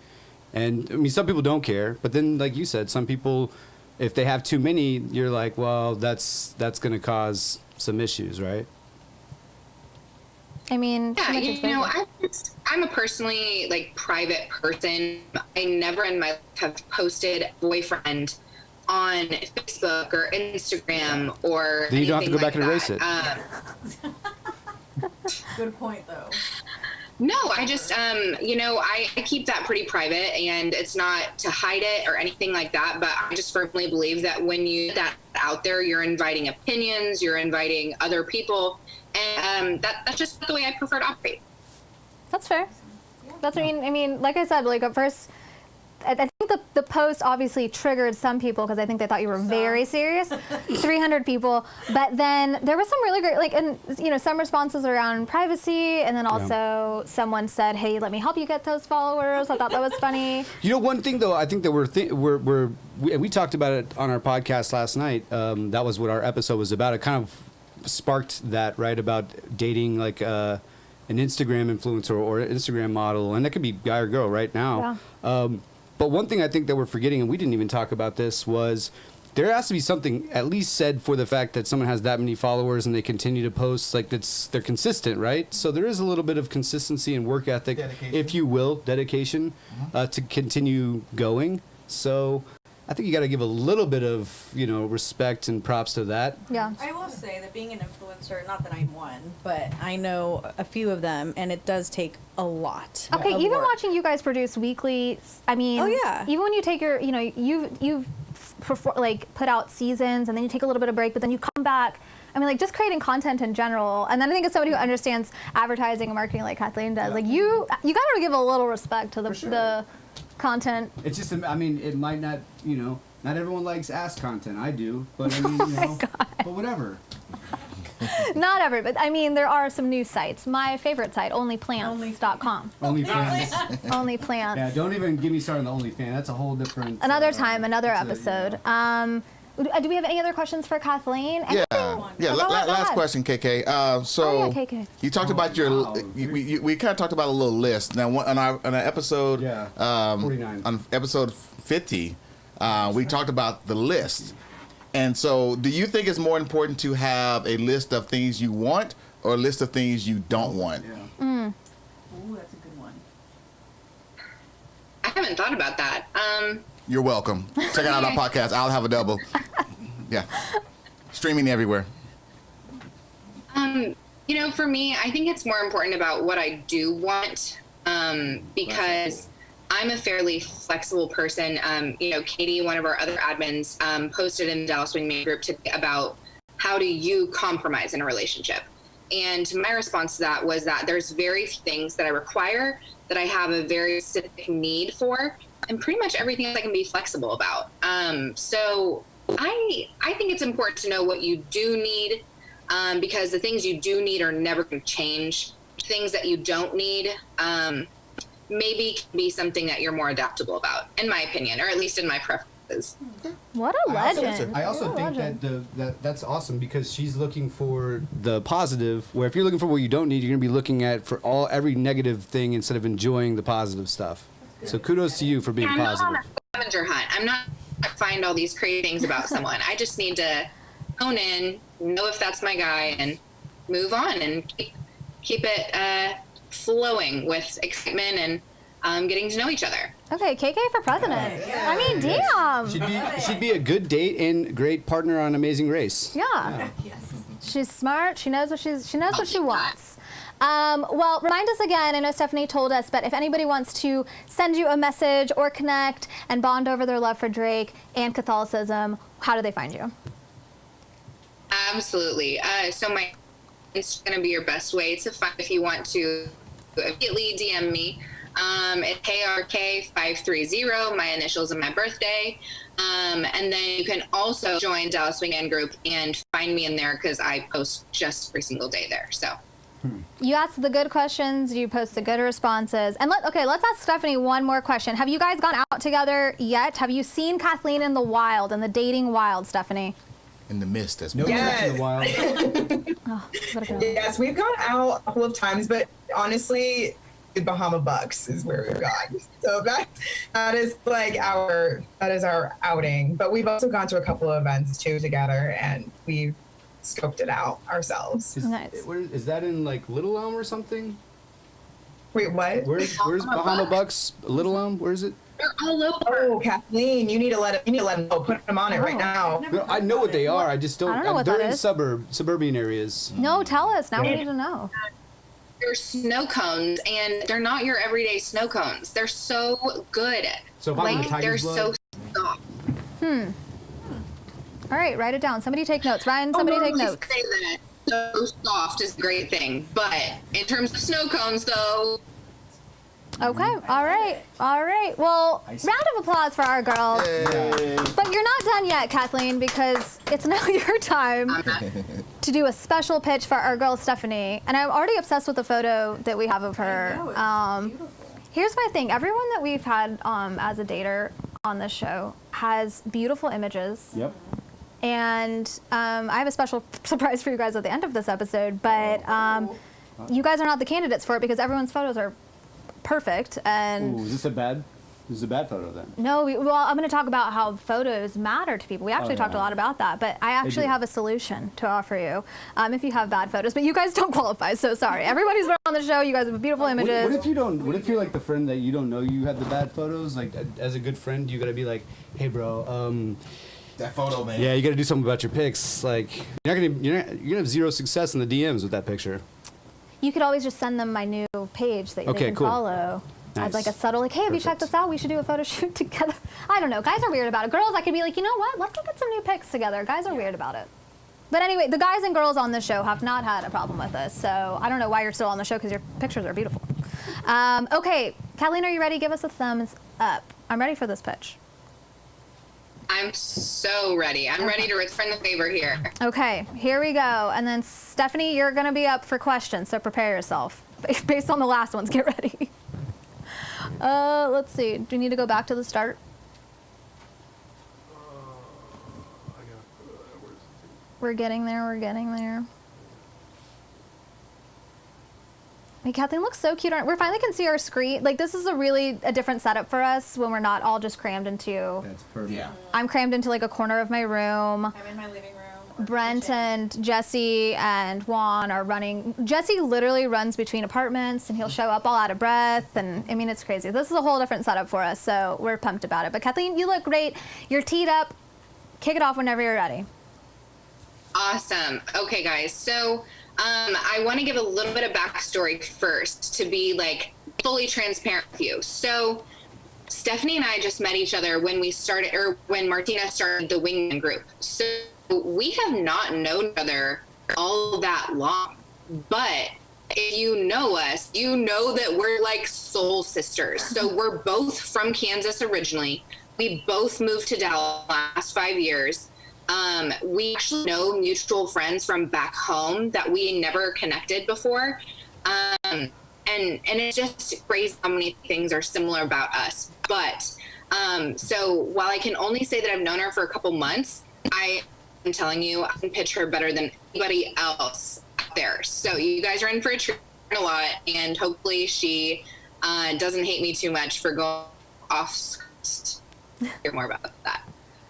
And I mean, some people don't care, but then, like you said, some people, if they have too many, you're like, well, that's going to cause some issues, right? I mean, yeah, I'm a personally like private person. I never in my life have posted boyfriend on Facebook or Instagram or then you don't have to go back and that. erase it. Good point, though. No, I just, I keep that pretty private, and it's not to hide it or anything like that. But I just firmly believe that when you get that out there, you're inviting opinions, you're inviting other people, and that's just the way I prefer to operate. That's fair. That's what I mean, like I said, like at first, I think the post obviously triggered some people because I think they thought you were very serious. 300 people, but then there was some really great, and some responses around privacy, and then also someone said, "Hey, let me help you get those followers." I thought that was funny. One thing though, I think that we talked about it on our podcast last night. That was what our episode was about. It kind of sparked that, right, about dating like an Instagram influencer or an Instagram model, and that could be guy or girl right now. Yeah. But one thing I think that we're forgetting, and we didn't even talk about this, was there has to be something at least said for the fact that someone has that many followers and they continue to post, like they're consistent, right? So there is a little bit of consistency and work ethic, if you will, dedication, to continue going. So I think you got to give a little bit of, respect and props to that. Yeah. I will say that being an influencer, not that I'm one, But I know a few of them, and it does take a lot. Okay, of even work. watching you guys produce weekly, I mean, Oh, yeah. even when you take your, you've put out seasons, and then you take a little bit of break, but then you come back. I mean, like just creating content in general, and then I think as somebody who understands advertising and marketing like Kathleen does, like you got to give a little respect to the content. It's just, I mean, it might not, not everyone likes ass content. I do, but I mean, but whatever. Not every, but I mean, there are some news sites. My favorite site, onlyplants.com. OnlyFans. OnlyPlants. Yeah, don't even get me started on the OnlyFans. That's a whole different. Another time, another episode. Do we have any other questions for Kathleen? Last question, KK. KK. You talked about we kind of talked about a little list. Now, on our episode, 49. on episode 50, we talked about the list. And so, do you think it's more important to have a list of things you want or a list of things you don't want? Ooh, that's a good one. I haven't thought about that. You're welcome. Check out our podcast. I'll have a double. Yeah, streaming everywhere. For me, I think it's more important about what I do want, because I'm a fairly flexible person. Katie, one of our other admins, posted in the Dallas Wingman group today about how do you compromise in a relationship. And my response to that was that there's very few things that I require that I have a very specific need for, and pretty much everything else I can be flexible about. So I think it's important to know what you do need, because the things you do need are never going to change. Things that you don't need, maybe can be something that you're more adaptable about, in my opinion, or at least in my preferences. What a legend. I also think that that's awesome because she's looking for The positive, where if you're looking for what you don't need, you're going to be looking at for every negative thing instead of enjoying the positive stuff. So kudos to you for being I'm not positive. on a scavenger hunt. I'm not trying to find all these crazy things about someone. I just need to hone in, know if that's my guy, and move on and keep it flowing with excitement and getting to know each other. Okay, KK for president. I mean, damn. She'd be a good date and great partner on Amazing Race. Yeah. She's smart. She knows what she wants. Well, remind us again, I know Stephanie told us, but if anybody wants to send you a message or connect and bond over their love for Drake and Catholicism, how do they find you? Absolutely. So my it's going to be your best way to find if you want to immediately DM me. It's KRK530, my initials and my birthday. And then you can also join Dallas Wingman Group and find me in there because I post just every single day there. So You ask the good questions, you post the good responses. And let's ask Stephanie one more question. Have you guys gone out together yet? Have you seen Kathleen in the wild, in the dating wild, Stephanie? In the mist, as No, Yes. in the wild. Yes, we've gone out a couple of times, but honestly, the Bahama Bucks is where we've gone. So that is our outing. But we've also gone to a couple of events too together, and we've scoped it out ourselves. Nice. Is that in like Little Elm or something? Wait, what? Where's Bahama Bucks? Little Elm? Where is it? they're all over. Oh, Kathleen, you need to let them know. Put them on it right now. No, I know what they are. I just don't. I don't know what they're that in is. suburban areas. No, tell us. Now we need to know. They're snow cones, and they're not your everyday snow cones. They're so good. So if I'm in the Like, Tiger's they're Blood? so soft. All right, write it down. Somebody take notes. Ryan, somebody take Just notes. say that so soft is a great thing, but in terms of snow cones, though, Okay, all right. Well, round of applause for our girls. But you're not done yet, Kathleen, because it's now your time to do a special pitch for our girl, Stephanie. And I'm already obsessed with the photo that we have of her. Here's my thing. Everyone that we've had as a dater on this show has beautiful images. Yep. And I have a special surprise for you guys at the end of this episode, but you guys are not the candidates for it because everyone's photos are perfect. And Ooh, is this a bad photo then? no, I'm going to talk about how photos matter to people. We actually talked a lot about that, but I actually do. have a solution to offer you if you have bad photos. But you guys don't qualify, so sorry. Everybody's been on the show. You guys have beautiful images. What if you don't? What if you're like the friend that you don't know you have the bad photos? Like as a good friend, you gotta be like, hey, bro. That photo, man. Yeah, you gotta do something about your pics. Like you're gonna have zero success in the DMs with that picture. You could always just send them my new page that they Okay, can cool. follow. Nice. As like a subtle, like, hey, have you checked this out? We should do a photo shoot together. I don't know. Guys are weird about it. Girls, I could be like, you know what? Let's go get some new pics together. Guys are weird about it. But anyway, the guys and girls on this show have not had a problem with this. So I don't know why you're still on the show because your pictures are beautiful. Okay, Kathleen, are you ready? Give us a thumbs up. I'm ready for this pitch. I'm so ready. I'm ready to return the favor here. Okay, here we go. And then Stephanie, you're going to be up for questions, so prepare yourself. Based on the last ones, get ready. Let's see. Do you need to go back to the start? We're getting there. Hey, Kathleen looks so cute. We finally can see our screen. Like, this is a different setup for us when we're not all just crammed into. That's perfect. Yeah. I'm crammed into like a corner of my room. I'm in my living room. or Brent kitchen. and Jesse and Juan are running. Jesse literally runs between apartments and he'll show up all out of breath. And I mean, it's crazy. This is a whole different setup for us. So we're pumped about it. But Kathleen, you look great. You're teed up. Kick it off whenever you're ready. Awesome. Okay, guys. So I want to give a little bit of backstory first to be like fully transparent with you. So Stephanie and I just met each other when we started, or when Martina started the Wingman Group. So we have not known each other all that long. But if you know us, you know that we're like soul sisters. So we're both from Kansas originally. We both moved to Dallas last 5 years. We actually know mutual friends from back home that we never connected before. And it's just crazy how many things are similar about us. But so while I can only say that I've known her for a couple months, I am telling you, I can pitch her better than anybody else out there. So you guys are in for a treat a lot, and hopefully she doesn't hate me too much for going off script. Hear more about that.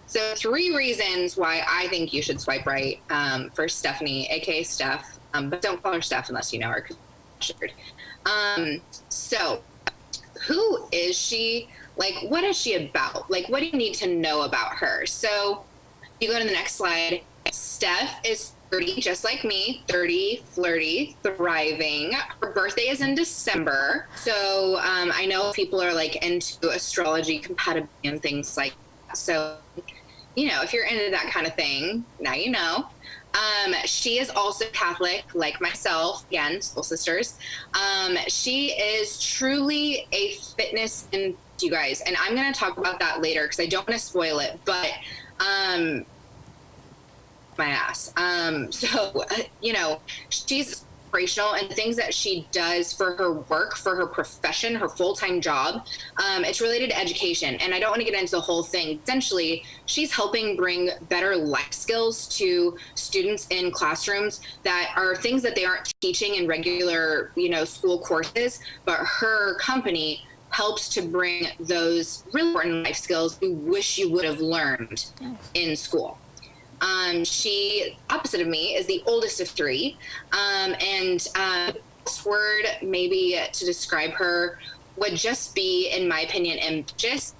So 3 reasons why I think you should swipe right for Stephanie, aka Steph, but don't call her Steph unless you know her. So who is she? Like, what is she about? Like, what do you need to know about her? So you go to the next slide. Steph is 30, just like me, 30, flirty, thriving. Her birthday is in December. So I know people are like into astrology compatibility and things like that. So, you know, if you're into that kind of thing, now you know. She is also Catholic, like myself, again, soul sisters. She is truly a fitness enthusiast, you guys, and I'm going to talk about that later because I don't want to spoil it, but my ass. You know, she's inspirational, and things that she does for her work, for her profession, her full-time job, it's related to education. And I don't want to get into the whole thing. Essentially, she's helping bring better life skills to students in classrooms that are things that they aren't teaching in regular, you know, school courses, but her company helps to bring those really important life skills you wish you would have learned in school. She, opposite of me, is the oldest of three. The best word maybe to describe her would just be, in my opinion, ambitious.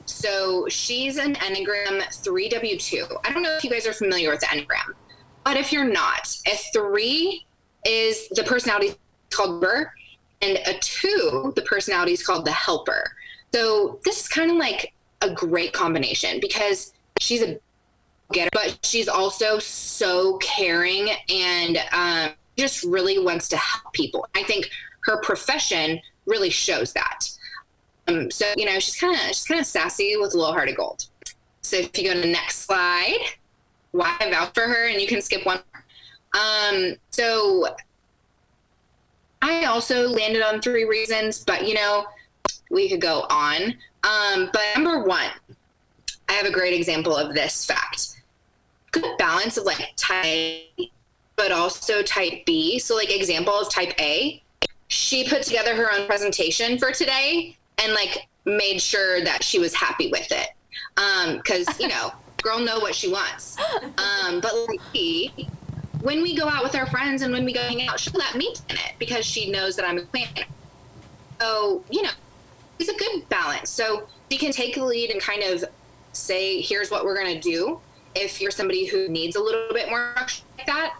So she's an Enneagram 3W2. I don't know if you guys are familiar with the Enneagram, but if you're not, a 3 is the personality called giver, and a 2, the personality is called the helper. So this is kind of like a great combination because she's a getter, but she's also so caring and just really wants to help people. I think her profession really shows that. So, you know, she's kind of sassy with a little heart of gold. So if you go to the next slide, why I vouch for her, and you can skip one more. So I also landed on 3 reasons, but, you know, we could go on. But number 1, I have a great example of this fact. Good balance of like type A, but also type B. So like example of type A, she put together her own presentation for today and like made sure that she was happy with it. Cause you know, girl know what she wants. But like B, when we go out with our friends and when we go hang out, she'll let me plan it because she knows that I'm a planner. So, you know, it's a good balance. So she can take the lead and kind of say, here's what we're going to do if you're somebody who needs a little bit more structure like that.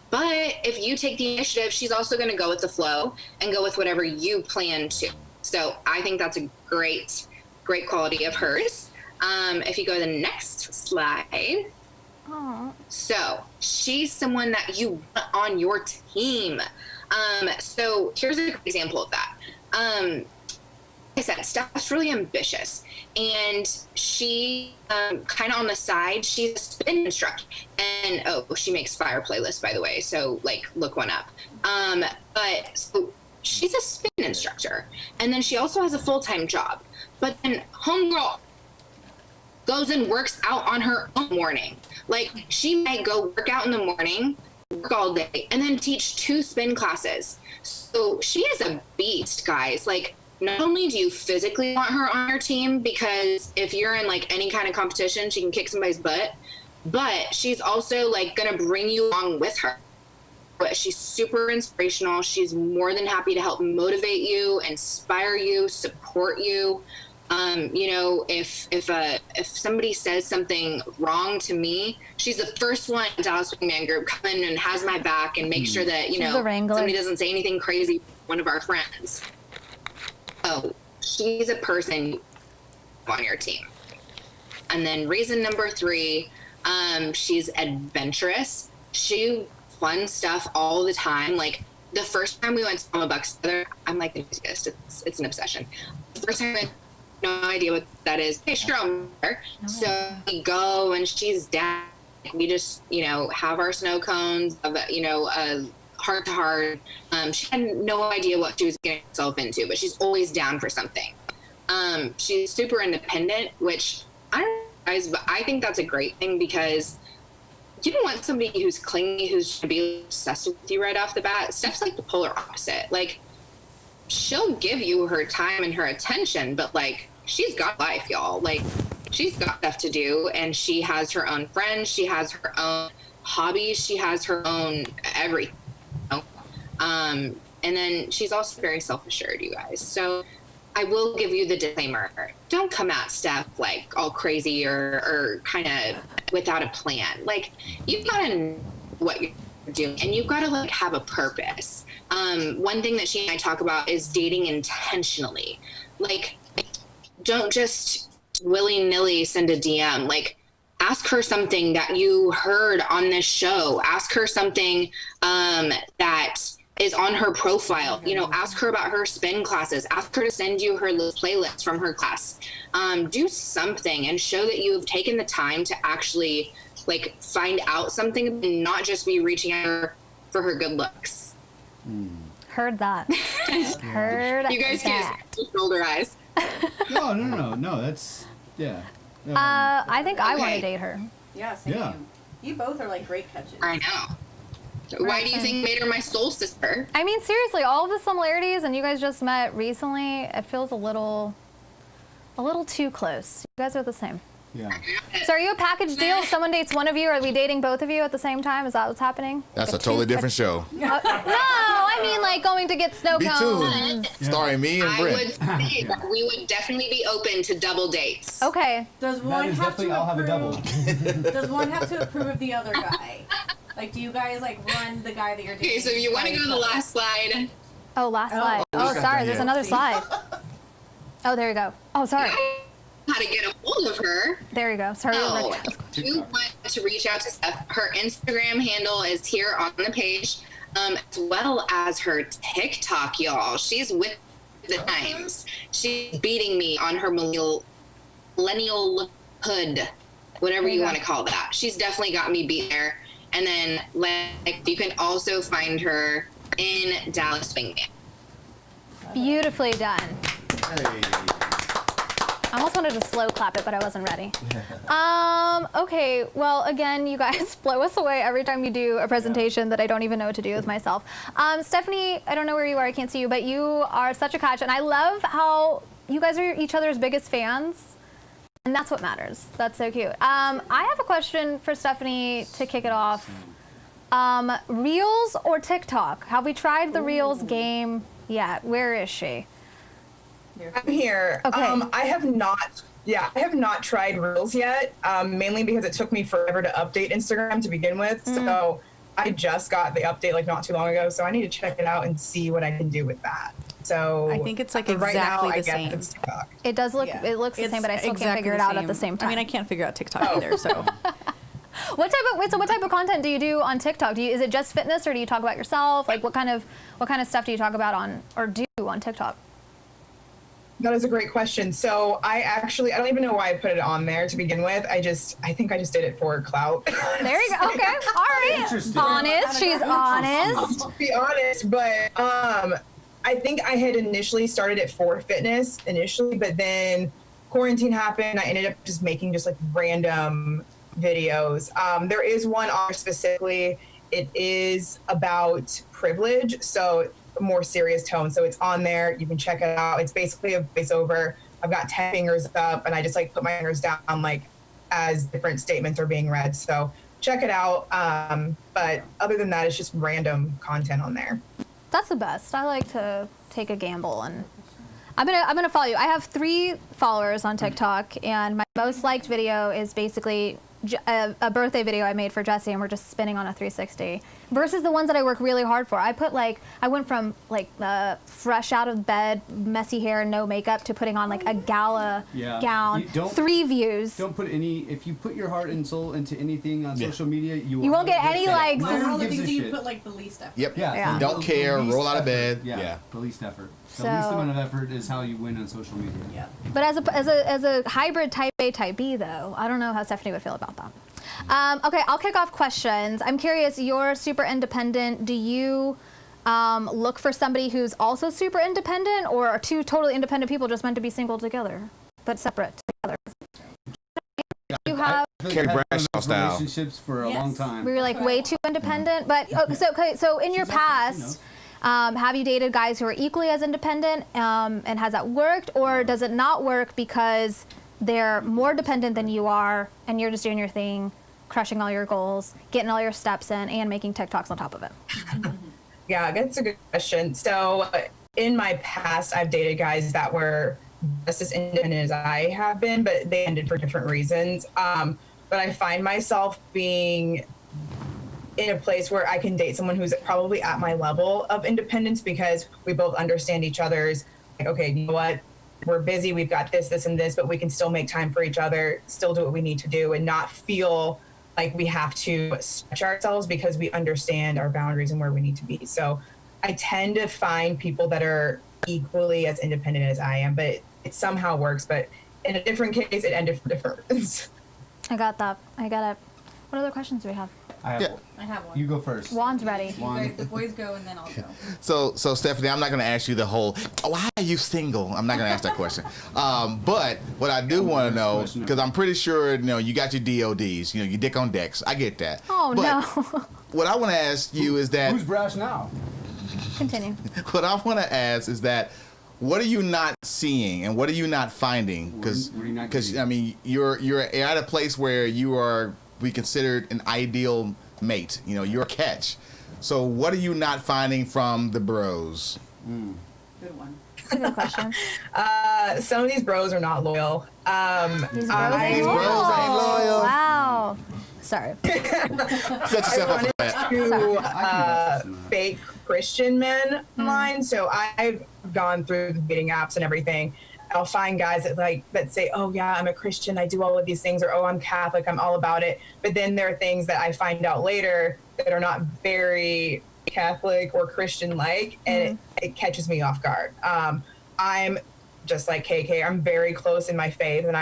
But if you take the initiative, she's also going to go with the flow and go with whatever you plan to. So I think that's a great quality of hers. If you go to the next slide. So she's someone that you want on your team. So here's an example of that. Like I said, Steph's really ambitious, and she kind of on the side, she's a spin instructor, and she makes fire playlists, by the way, so like look one up. But so she's a spin instructor, and then she also has a full-time job, but then homegirl goes and works out on her own morning. Like she might go work out in the morning, work all day, and then teach 2 spin classes. So she is a beast, guys. Like, not only do you physically want her on your team, because if you're in like any kind of competition, she can kick somebody's butt, but she's also like gonna bring you along with her. But she's super inspirational. She's more than happy to help motivate you, inspire you, support you. You know, if somebody says something wrong to me, she's the first one in Dallas Wingman Group come in and has my back and make sure that, you know, somebody doesn't say anything crazy to one of our friends. Oh, she's a person on your team. And then reason number 3, she's adventurous. She fun stuff all the time. Like the first time we went to Mama Bucks together, I'm like, it's an obsession. The first time we went, no idea what that is. Hey, sure, I'm there. So we go and she's down. We just, you know, have our snow cones, you know, heart to heart. She had no idea what she was getting herself into, but she's always down for something. She's super independent, which I don't know, guys, but I think that's a great thing because you don't want somebody who's clingy, who's going to be obsessed with you right off the bat. Steph's like the polar opposite. Like, she'll give you her time and her attention, but like, she's got life, y'all. Like, she's got stuff to do, and she has her own friends. She has her own hobbies. She has her own everything. You know? And then she's also very self-assured, you guys. So I will give you the disclaimer. Don't come at Steph like all crazy or kind of without a plan. Like, you've got to know what you're doing, and you've got to like have a purpose. One thing that she and I talk about is dating intentionally. Like, don't just willy-nilly send a DM. Like, ask her something that you heard on this show. Ask her something that is on her profile. You know, ask her about her spin classes. Ask her to send you her playlist from her class. Do something and show that you have taken the time to actually like find out something and not just be reaching out her for her good looks. Heard that. Heard You guys that. can shoulder eyes. No. That's I think I want Okay. to date her. Yeah, same. Yeah. You both are like great catches. I know. Why do you think made her my soul sister? I mean, seriously, all of the similarities, and you guys just met recently. It feels a little too close. You guys are the same. yeah. So, are you a package deal? If someone dates one of you, are we dating both of you at the same time? Is that what's happening? That's Like a totally two- different show. No, I mean like going to get snow Me cones. too. Starring me and I would Brent. say that we would definitely be open to double dates. Okay. Does That one is have definitely to I'll have a approve? double. Does one have to approve of the other guy? Like, do you guys like run the guy that you're dating? Okay, so you want to go to the last slide? Oh, last slide. we Oh, just got sorry. done There's yet. another slide. Oh, there you go. Oh, sorry. How to get a hold of her? There you go. Sorry. Oh, Rick. if you want to reach out to Steph, her Instagram handle is here on the page, as well as her TikTok, y'all. She's with the times. She's beating me on her millennial hood, whatever you want to call that. She's definitely got me beat there. And then, like, you can also find her in Dallas Swingman. Beautifully done. I almost wanted to slow clap it, but I wasn't ready. Okay, well, again, you guys blow us away every time you do a presentation that I don't even know what to do with myself. Stephanie, I don't know where you are, I can't see you, but you are such a catch, and I love how you guys are each other's biggest fans, and that's what matters. That's so cute. I have a question for Stephanie to kick it off. Reels or TikTok? Have we tried the Reels game yet? Where is she? I'm here. Okay. I have not tried Reels yet, mainly because it took me forever to update Instagram to begin with. So I just got the update like not too long ago, so I need to check it out and see what I can do with that. So I think it's like right now, exactly I the guess same. it's TikTok. It does look, Yeah. it looks the same, but I still can't exactly figure it the out at the same time. I mean, I can't figure out TikTok either, so. What type of content do you do on TikTok? Is it just fitness, or do you talk about yourself? Like, what kind of stuff do you talk about on TikTok? That is a great question. So I don't even know why I put it on there to begin with. I think I just did it for clout. There you go. Okay, all right. Interesting. Honest. She's honest. To be honest, but I think I had initially started it for fitness initially, but then quarantine happened. I ended up just making just like random videos. There is one on specifically. It is about privilege, so a more serious tone. So it's on there. You can check it out. It's basically a voiceover. I've got 10 fingers up, and I just like put my fingers down like as different statements are being read. So check it out. But other than that, it's just random content on there. That's the best. I like to take a gamble, and I'm gonna follow you. I have 3 followers on TikTok, and my most liked video is basically a birthday video I made for Jesse, and we're just spinning on a 360. Versus the ones that I work really hard for. I went from like fresh out of bed, messy hair, no makeup, to putting on like a gala gown. You don't- 3 views. Don't put if you put your heart and soul into anything on Yeah. social media, you won't get any likes. No Those are one all the gives things a that you shit. put like the least effort. Yep. Yeah. Yeah. Don't care, least roll out of effort. bed. Yeah. Yeah. The least effort. The So- least amount of effort is how you win on social media. Yeah. But as a hybrid type A, type B, though, I don't know how Stephanie would feel about that. Okay, I'll kick off questions. I'm curious, you're super independent. Do you look for somebody who's also super independent, or are 2 totally independent people just meant to be single together, but separate together? You have, Carrie I've had Bradshaw those style. relationships for a Yes. long time. we were like way too independent, but so in your She's actually, past, have you dated guys who are equally as independent, and has that worked, or does it not work because they're more dependent than you are, and you're just doing your thing, crushing all your goals, getting all your steps in, and making TikToks on top of it? Yeah, that's a good question. So in my past, I've dated guys that were just as independent as I have been, but they ended for different reasons. But I find myself being in a place where I can date someone who's probably at my level of independence because we both understand each other's, like, okay, you know what? We're busy. We've got this, this, and this, but we can still make time for each other, still do what we need to do, and not feel like we have to stretch ourselves because we understand our boundaries and where we need to be. So I tend to find people that are equally as independent as I am, but it somehow works. But in a different case, it ended for different reasons. I got that. I got it. What other questions do we have? I have Yeah. one. I have one. You go first. Juan's ready. Guys, the boys go and then I'll go. So Stephanie, I'm not going to ask you the whole, why are you single? I'm not going to ask that question. But what I do want to know, because I'm pretty sure, you got your DODs, your dick on decks. I get that. Oh, but no. What I want to ask you is that, Who's brash now? Continue. what I want to ask is that, what are you not seeing and what are you not finding? Because What are you not getting? I mean, you're at a place where you are be considered an ideal mate. You're a catch. So what are you not finding from the bros? Good one. That's a good question. Some of these bros are not loyal. These bros I- ain't These bros ain't loyal. Wow. Sorry. Set yourself up for that. to fake Christian men online. So I've gone through the dating apps and everything. I'll find guys that say, "Oh yeah, I'm a Christian. I do all of these things," or "Oh, I'm Catholic. I'm all about it." But then there are things that I find out later that are not very Catholic or Christian-like, and it catches me off guard. I'm just like KK. I'm very close in my faith, and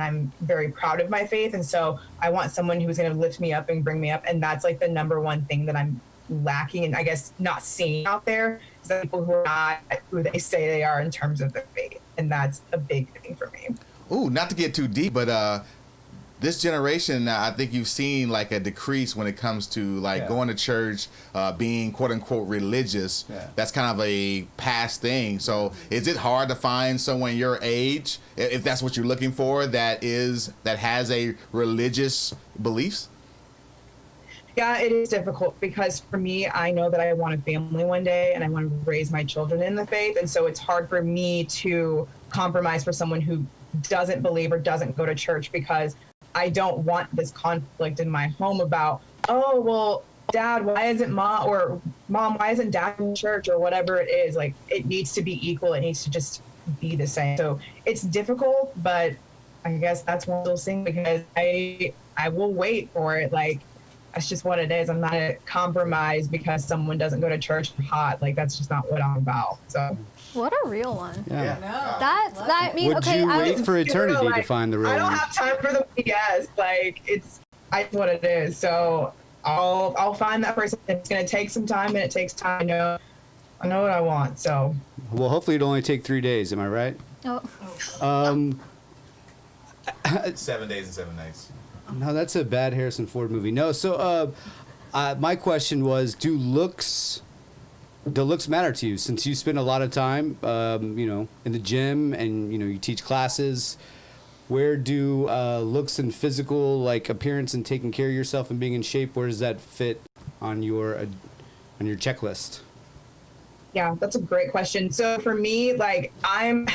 I'm very proud of my faith, and so I want someone who's going to lift me up and bring me up, and that's like the number one thing that I'm lacking, and I guess not seeing out there is that people who are not who they say they are in terms of their faith, and that's a big thing for me. Ooh, not to get too deep, but this generation, I think you've seen like a decrease when it comes to like going to church, being quote unquote religious. Yeah. That's kind of a past thing. So is it hard to find someone your age, if that's what you're looking for, that has a religious beliefs? Yeah, it is difficult because for me, I know that I want a family one day and I want to raise my children in the faith. And so it's hard for me to compromise for someone who doesn't believe or doesn't go to church because I don't want this conflict in my home about, oh, well, Dad, why isn't Mom, or Mom, why isn't Dad in church, or whatever it is. Like, it needs to be equal. It needs to just be the same. So it's difficult, but I guess that's one of those things because I will wait for it. Like, that's just what it is. I'm not a compromise because someone doesn't go to church hot. Like, that's just not what I'm about. So. What a real one. Yeah. No. That means Would okay. you I wait was, for eternity to like, find the real I don't one? have time for the BS. Like, it's what it is. So I'll find that person. It's gonna take some time, and it takes time. I know what I want. So Well, hopefully it'll only take 3 days. Am I right? oh, 7 days and 7 nights. No, that's a bad Harrison Ford movie. No, so my question was, do looks matter to you? Since you spend a lot of time, in the gym and you teach classes, where do looks and physical like appearance and taking care of yourself and being in shape, where does that fit on your checklist? yeah, that's a great question. So for me, like I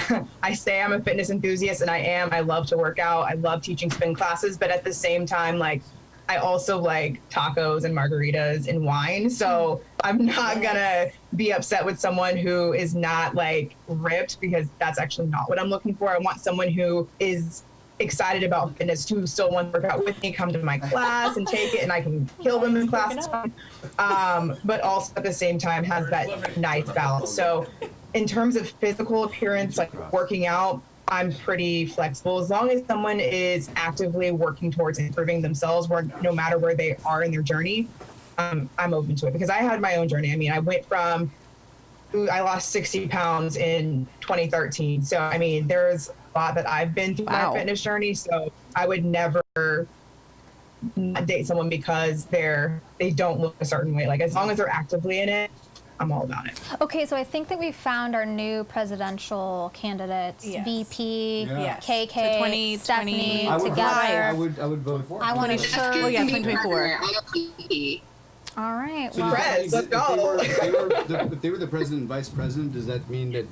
say I'm a fitness enthusiast, and I love to work out. I love teaching spin classes, but at the same time, like I also like tacos and margaritas and wine. So I'm not gonna be upset with someone who is not like ripped, because that's actually not what I'm looking for. I want someone who is excited about fitness, who still wants to work out with me, come to my class and take it, and I can kill them in class. It's fine. But also at the same time has that nice balance. So in terms of physical appearance, like working out, I'm pretty flexible as long as someone is actively working towards improving themselves, no matter where they are in their journey. I'm open to it, because I had my own journey. I mean, I lost 60 pounds in 2013. So, I mean, there's a lot that I've been through my fitness journey. So I would never not date someone because they don't look a certain way. Like, as long as they're actively in it, I'm all about it. okay. So I think that we found our new presidential candidates: Yes. VP, Yes. KK, So 20, Stephanie, 20 together. I would vote for it. I want to ensure. Oh, yeah, 2024. All right. So Well, does that mean Prez, let's go. if they were the president and vice president, does that mean that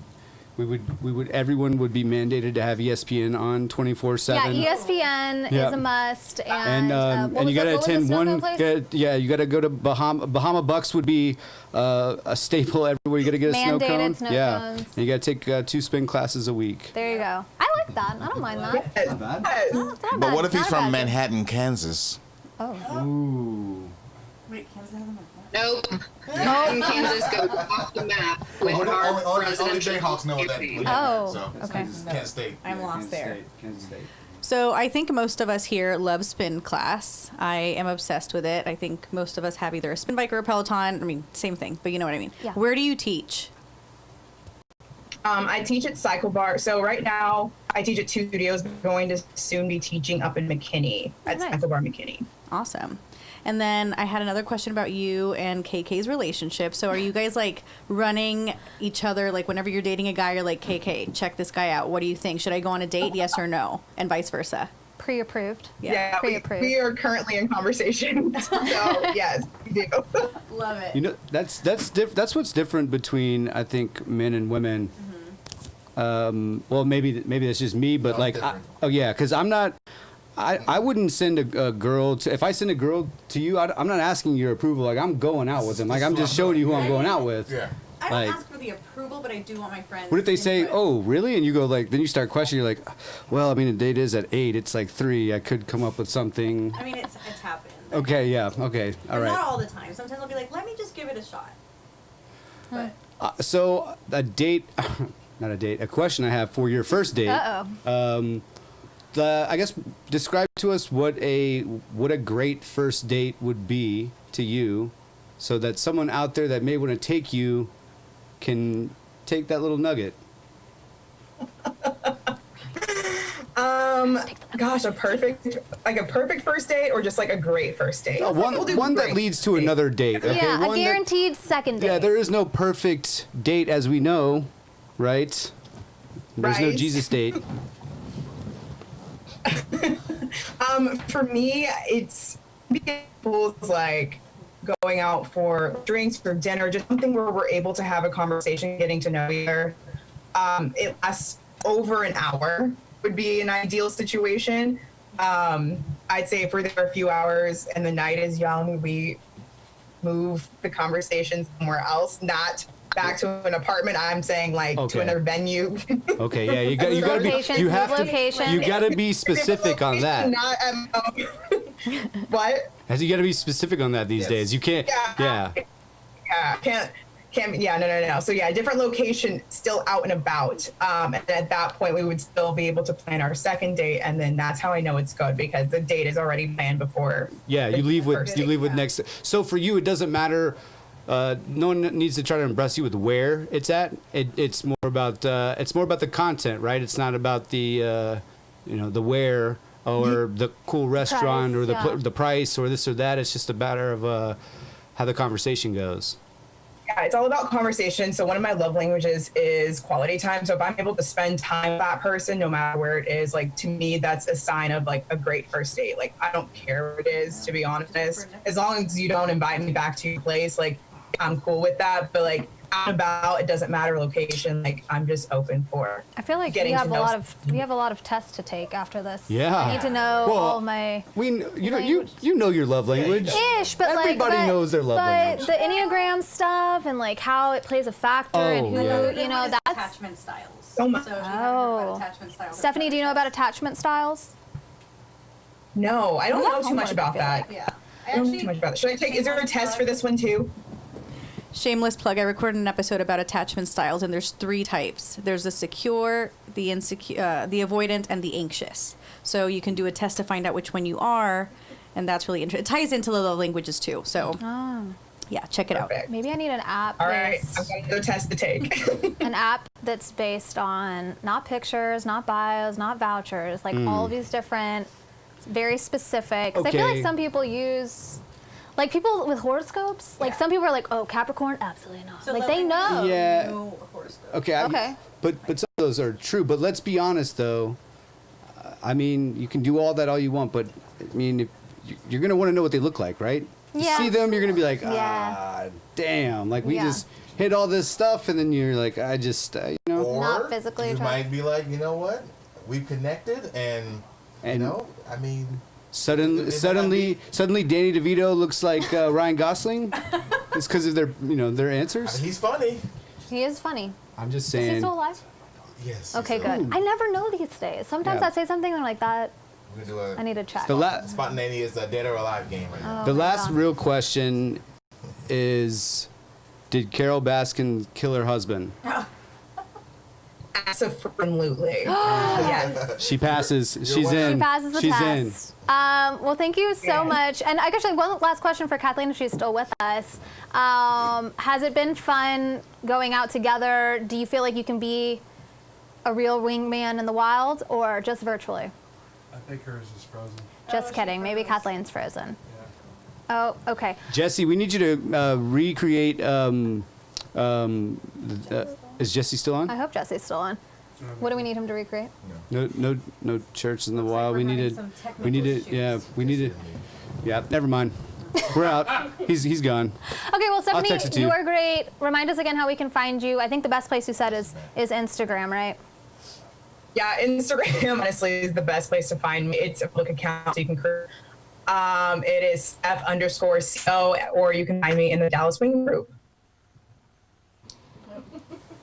everyone would be mandated to have ESPN on 24/7? yeah, ESPN Yeah. is a must, And what you got to what was the attend snow one. cone place? You got to go to Bahama Bucks would be a staple everywhere. You got to get a snow Mandated cone. snow yeah, cones. and you got to take 2 spin classes a week. There you go. I like that. I don't mind that. not bad? No, it's not But bad. what if he's Not a from bad thing. Manhattan, Kansas? Oh. Ooh. Wait, Kansas has them. Nope. Kansas goes off the map with our presidential campaign. Oh, okay. Kansas State. I'm lost there. Kansas State. So I think most of us here love spin class. I am obsessed with it. I think most of us have either a spin bike or a Peloton. I mean, same thing, but you know what I mean. Yeah. Where do you teach? I teach at Cycle Bar. So right now I teach at 2 studios. I'm going to soon be teaching up in McKinney at Nice. Cycle Bar McKinney. Awesome. And then I had another question about you and KK's relationship. So are you guys like running each other, like whenever you're dating a guy, you're like, KK, check this guy out. What do you think? Should I go on a date? Yes or no? And vice versa. Pre-approved. Yeah, Pre-approved. we are currently in conversation. So yes, we do. Love it. You know, that's what's different between, I think, men and women. Well, maybe that's just me, but like, because I'm not. I wouldn't send a girl to. If I send a girl to you, I'm not asking your approval. Like, I'm going out with them. Like, I'm just showing you who I'm going out with. Yeah. I don't like- ask for the approval, but I do want my friends. What if they say, input. "Oh, really?" And you go like, then you start questioning. You're like, "Well, I mean, the date is at 8. It's like 3. I could come up with something." I mean, it's happened. Okay, yeah, okay, all But right. not all the time. Sometimes I'll be like, let me just give it a shot. But So a date, not a date. A question I have for your first date. Uh-oh. I guess describe to us what a great first date would be to you, so that someone out there that may want to take you can take that little nugget. Gosh, a perfect first date or just like a great first date? We'll do One that great. leads to another date. Okay, Yeah, a one that- guaranteed second date. yeah, there is no perfect date as we know, right? There's no Right. Jesus date. For me, it's like going out for drinks, for dinner, just something where we're able to have a conversation, getting to know each other. It lasts over an hour would be an ideal situation. I'd say if we're there a few hours and the night is young, we move the conversation somewhere else, not back to an apartment. I'm saying like Okay. to another venue. Okay, yeah, you got to Locations, be you have to locations. you got to be specific on that. Not at what? As you got to be specific on that these days. You can't. Yeah. Yeah, can't. Yeah, no. So yeah, different location, still out and about. And at that point, we would still be able to plan our second date, and then that's how I know it's good because the date is already planned before. Yeah, the you leave with first you date. leave with next. So for you, it doesn't matter. No one needs to try to impress you with where it's at. It's more about the content, right? It's not about the the where or the cool restaurant or the price or this or that. It's just a matter of how the conversation goes. Yeah, it's all about conversation. So one of my love languages is quality time. So if I'm able to spend time with that person, no matter where it is, like to me, that's a sign of like a great first date. Like I don't care where it is, to be honest. As long as you don't invite me back to your place, like I'm cool with that. But like out and about, it doesn't matter location. Like I'm just open for. I feel like we getting have to a know lot of tests to take after this. Yeah. I need to know Well, all my you know your love language. ish, but Everybody like, knows their love language. the Enneagram stuff and like how it plays a factor and who yeah. Another one is that's. attachment styles. Oh my- So if you haven't heard about attachment styles. Stephanie, do you know about attachment styles? No, I don't We have know too much homework, about I feel that. Yeah. I don't know too much about that. Should I take? Is there a test for this one too? Shameless plug. I recorded an episode about attachment styles, and there's 3 types. There's the secure, the insecure, the avoidant, and the anxious. So you can do a test to find out which one you are, and that's really interesting. It ties into the love languages too. So yeah, check it out. Perfect. Maybe I need an app. All right, based- I'm gonna go test to take. an app that's based on not pictures, not bios, not vouchers, like all of these different, very specific. Because I feel like Okay. some people use, like people with horoscopes, like some people are like, oh, Capricorn, absolutely not. So like love they language, know. Yeah. no horoscope. Okay. Okay. But some of those are true. But let's be honest, though. I mean, you can do all that all you want, but I mean, you're going to want to know what they look like, right? Yeah. see them, you're gonna be like, Yeah. damn, like we Yeah. just hit all this stuff, and then you're like, I just, you know, Or Not physically you attracted. might be like, you know what? We've connected, and and you know, I mean, suddenly, it suddenly, suddenly, Danny DeVito looks like Ryan Gosling. It's because of their, you know, their answers. he's funny. He is funny. I'm just Is he saying. still alive? Yes. Okay, so good. I never know these days. Sometimes Yeah. I say something and I'm like, that, We're gonna do I need to check. The la- spontaneous dead or alive game right now. Oh The my last God. real question is, did Carol Baskin kill her husband? Absolutely. Yes. She passes. She's winner. in. She passes the She's test. Well, thank you so much. And I guess one last question for Kathleen, if she's still with us. Has it been fun going out together? Do you feel like you can be a real wingman in the wild, or just virtually? I think hers is frozen. Just kidding. Maybe Kathleen's frozen. Oh, okay. Jesse, we need you to recreate. Is Jesse still on? I hope Jesse's still on. What do we need him to recreate? No church in the wild. we're We having needed. some We needed. technical Yeah, issues. we needed. Yeah, never mind. We're out. He's gone. Okay, well, Stephanie, text it to you you. are great. Remind us again how we can find you. I think the best place you said is Instagram, right? Yeah, Instagram honestly is the best place to find me. It's a public account, so you can create. It is Steph_CO, or you can find me in the Dallas Wing group.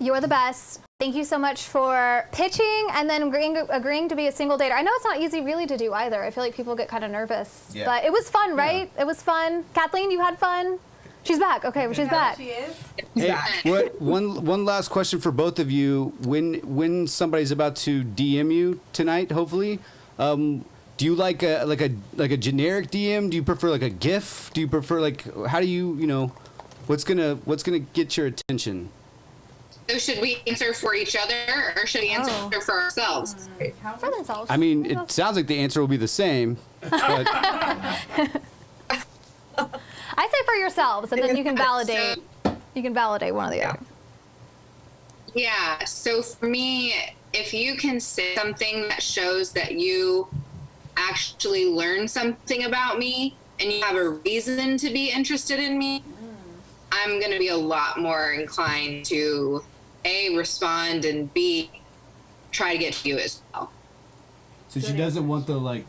You're the best. Thank you so much for pitching and then agreeing to be a single dater. I know it's not easy really to do either. I feel like people get kind of nervous. Yeah. But it was fun, right? It was fun. Kathleen, you had fun? She's back. Okay, well, she's back. She is. Hey, one last question for both of you. When somebody's about to DM you tonight, hopefully, do you like a generic DM? Do you prefer like a GIF? Do you prefer like how do you what's gonna get your attention? So should we answer for each other, or should we answer Oh. for ourselves? For themselves. I mean, it sounds like the answer will be the same. But I say for yourselves, and then you can validate. You can validate one or the other. Yeah, so for me, if you can say something that shows that you actually learned something about me and you have a reason to be interested in me, I'm going to be a lot more inclined to A, respond, and B, try to get to you as well. So she doesn't want the like.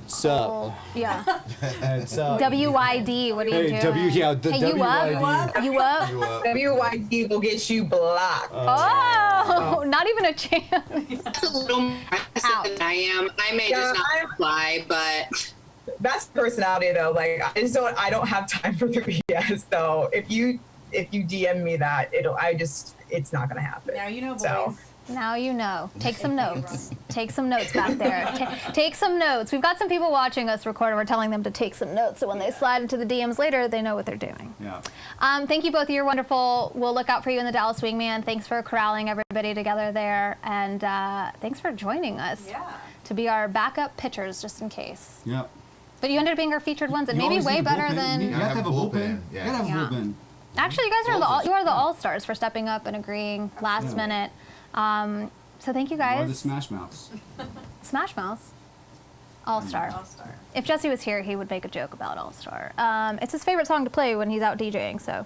sup? Oh, yeah. It's, WYD. What are you Hey, doing? the Hey, you up? WYD. You up? WYD will get you blocked. Oh, not even a chance. That's a little more aggressive than I am. I may Yeah, just not reply, but That's personality though. Like I don't have time for the BS. So if you DM me that, it's not gonna happen. Now you know, boys. So. Now you know. Take some notes. Take some notes back there. Take some notes. We've got some people watching us record, and we're telling them to take some notes, so when they slide into the DMs later, they know what they're doing. Yeah. Thank you both. You're wonderful. We'll look out for you in the Dallas Wingman. Thanks for corralling everybody together there, and thanks for joining us to be our backup pitchers, just in case. Yeah. But you ended up being our featured ones, and You maybe always way need a better bullpen. than. You have to have a bullpen. Yeah. You gotta have Yeah. a bullpen. Actually, you guys are the all-stars for stepping up and agreeing last minute. So thank you You are guys. the Smash Mouths. Smash Mouth. All-star. All-star. If Jesse was here, he would make a joke about All-Star. It's his favorite song to play when he's out DJing, so.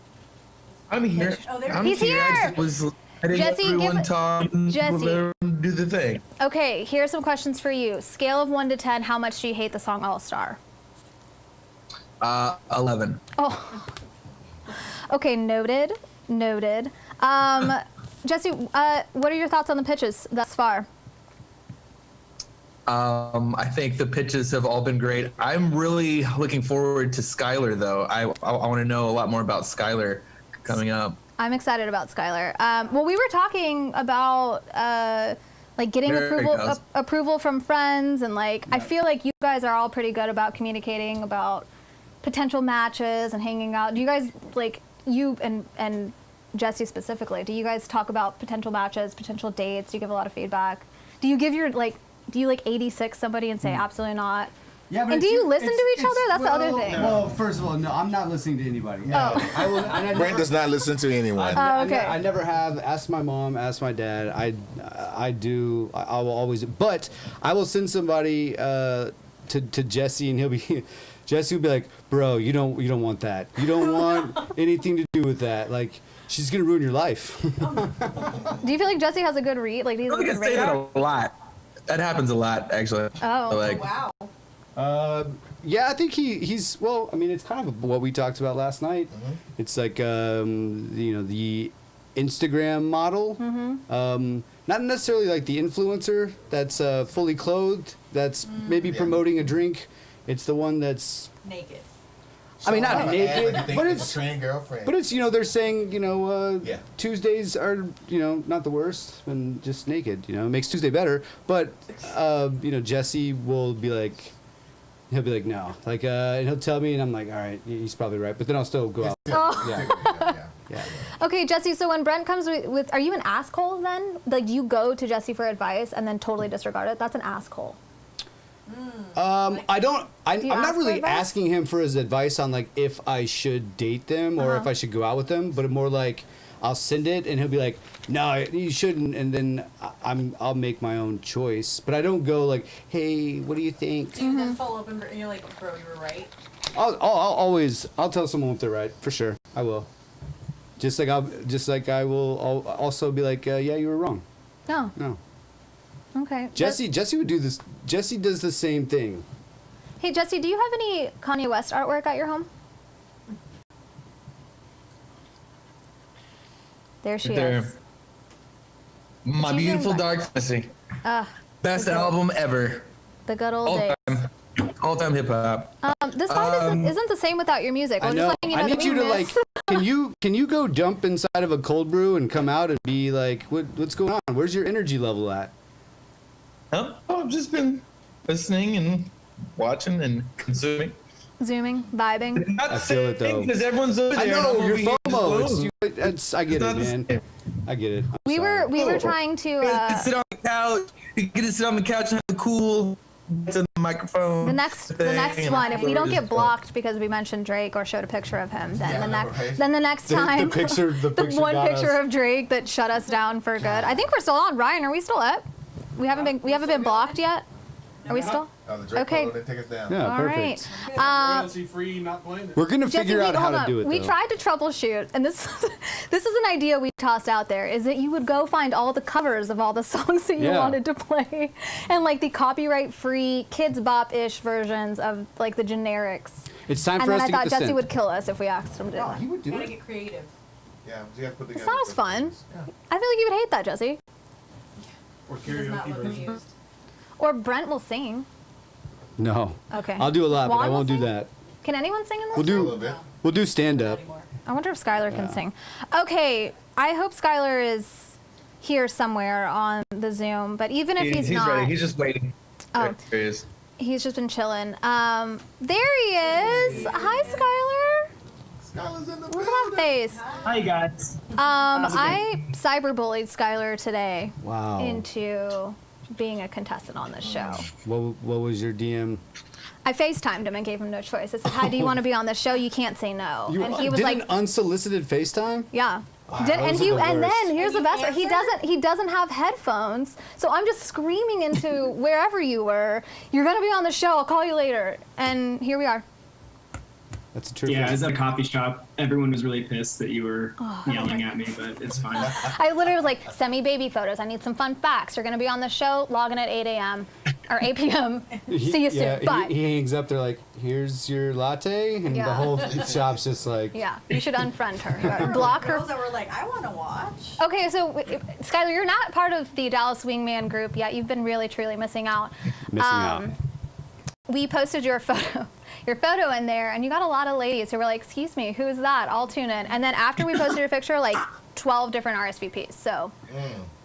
I'm here. Oh, there I'm He's here. I just was letting Jesse, everyone give- talk and Jesse. let everyone do the thing. Okay, here's some questions for you. Scale of 1 to 10, how much do you hate the song All-Star? 11. Oh. Okay, noted. Jesse, what are your thoughts on the pitches thus far? I think the pitches have all been great. I'm really looking forward to Skylar, though. I want to know a lot more about Skylar coming up. I'm excited about Skylar. Well, we were talking about like getting There it goes. approval from friends, and like I feel like you guys are all pretty good about communicating about potential matches and hanging out. Do you guys like you and Jesse specifically? Do you guys talk about potential matches, potential dates? Do you give a lot of feedback? Do you give your do you 86 somebody and say absolutely not? Yeah, but And do it's- you listen to it's- each other? That's the other well, thing. Well, first of all, no, I'm not listening to anybody. Oh. I will. And I Brent never- does not listen to anyone. Oh, okay. I never have. Ask my mom. Ask my dad. I do. I will always. But I will send somebody to Jesse, and he'll be. Jesse would be like, bro, you don't want that. You don't want anything to do with that. Like, she's gonna ruin your life. Do you feel like Jesse has a good read? Like, he's I a think I good say that radar? a lot. That happens a lot, actually. Oh. Like, Wow. Yeah, I think he's well. I mean, it's kind of what we talked about last night. It's like the Instagram model. Not necessarily like the influencer that's fully clothed. That's maybe promoting a drink. It's the one that's Naked. I mean, not naked, but a it's trained girlfriend. but it's they're saying Yeah. Tuesdays are not the worst and just naked. It makes Tuesday better. But Jesse will be like. He'll be like, no. Like, and he'll tell me, and I'm like, all right, he's probably right. But then I'll still go out. Oh. Yeah. Okay, Jesse, so when Brent comes with, are you an asshole then? Like, you go to Jesse for advice and then totally disregard it? That's an asshole. I'm Do you not ask for really advice? asking him for his advice on, like, if I should date them or if I should go out with them. But more like, I'll send it, and he'll be like, no, you shouldn't. And then I'll make my own choice. But I don't go like, hey, what do you think? Do you then follow up and you're like, bro, you were right? I'll always tell someone if they're right, for sure. I will. Just like I will also be like, yeah, you were wrong. No. No. Okay. Jesse would do this. Jesse does the same thing. Hey, Jesse, do you have any Kanye West artwork at your home? There she is. My She's Beautiful in Dark Fantasy. Ugh, Best album ever. the good old All days. time. All time hip hop. This vibe isn't the same without your music. I I'm know. just letting you know I need that you we to like. miss- Can you go jump inside of a cold brew and come out and be like, what's going on? Where's your energy level at? Oh, I've just been listening and watching and consuming. Zooming, vibing. Not the I feel it, same though. because everyone's over I there. and know I'm you're over here just FOMO. alone. I get It's it, not the man. same. I get it. I'm We sorry. were trying to. You get to sit on the couch. You get to sit on the couch and have the cool to the microphone. The next thing, one, if we don't get just- blocked because we mentioned Drake or showed a picture of him, then Yeah, the I know, next right? then the next The time picture the one got picture us. of Drake that shut us down for good. I think we're still on. Ryan, are we still up? We haven't been blocked yet. Are we still? The Drake Okay. photo, they take us down. Yeah, All perfect. right. Royalty free, not playing it. We're gonna Jesse, figure out how hold to on. do it. We though. tried to troubleshoot, and this this is an idea we tossed out there. Is that you would go find all the covers of all the songs that you Yeah. wanted to play, and like the copyright-free kids bop-ish versions of like the generics. It's time And for then us I to thought get the Jesse synth. would kill us if we asked him to do Oh, that. he would do Gotta it. get creative. Yeah, we gotta put together. Sounds the fun. things. Yeah. I feel like you would hate that, Jesse. Or He does not karaoke look version. amused. Or Brent will sing. No. Okay. I'll do a lot, but Juan I will won't do sing? that. Can anyone sing in this? We'll A little do bit. we'll do stand up. Anymore. I wonder if Skylar can sing. Okay, I hope Skylar is here somewhere on the Zoom, but even if he's not, ready. He's just waiting. Oh. There he is. he's just been chilling. There he is. Hi, Skylar. Skylar's in the Look at that face. Hi guys. I cyberbullied Skylar today Wow. into being a contestant on this show. What was your DM? I FaceTimed him and gave him no choice. I said, "Hi, do you want to be on the show? You can't say no." You and he was did like, an unsolicited FaceTime? "Yeah." that and was he the and worst. then here's the And best you part. answered? He doesn't have headphones, so I'm just screaming into wherever you were. You're gonna be on the show. I'll call you later. And here we are. That's a true. Yeah, I face. was at a coffee shop. Everyone was really pissed that you were yelling at me, but it's fine. I literally was like, "Send me baby photos. I need some fun facts. You're gonna be on the show. Log in at 8 a.m. or 8 p.m. See you soon. Yeah, Bye." he hangs up. They're like, "Here's your latte," and the Yeah. whole shop's just like, Yeah, you should unfriend her. There were Block her. girls that were like, I want to watch. Okay, so Skylar, you're not part of the Dallas Wingman group yet. You've been really, truly missing out. missing out. We posted your photo in there, and you got a lot of ladies who were like, "Excuse me, who is that? I'll tune in." And then after we posted your picture, like 12 different RSVPs. So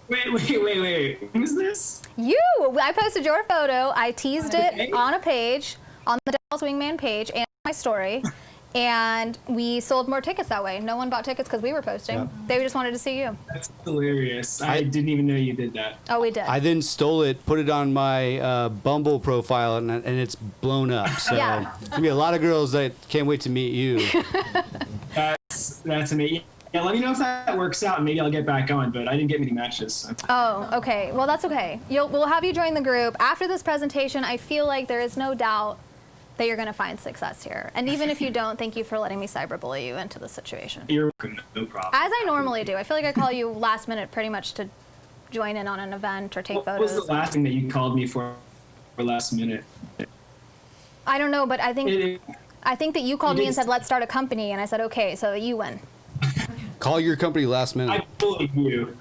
Wait. Who's this? I posted your photo. I teased it on a page, on the Dallas Wingman page, and my story. And we sold more tickets that way. No one bought tickets because we were posting. Yep. They just wanted to see you. That's hilarious. I didn't even know you did that. Oh, we did. I then stole it, put it on my Bumble profile, and it's blown up. So Yeah. there's gonna be a lot of girls that can't wait to meet you. That's amazing. Yeah, let me know if that works out, and maybe I'll get back on. But I didn't get many matches. So. Oh, okay. Well, that's okay. We'll have you join the group. After this presentation, I feel like there is no doubt that you're going to find success here. And even if you don't, thank you for letting me cyberbully you into the situation. You're welcome. No problem. As I normally do. I feel like I call you last minute pretty much to join in on an event or take What photos. was the last thing that you called me for last minute? I don't know, but I think that you called You me and did- said, let's start a company. And I said, okay, so you win. Call your company last minute. I bullied you.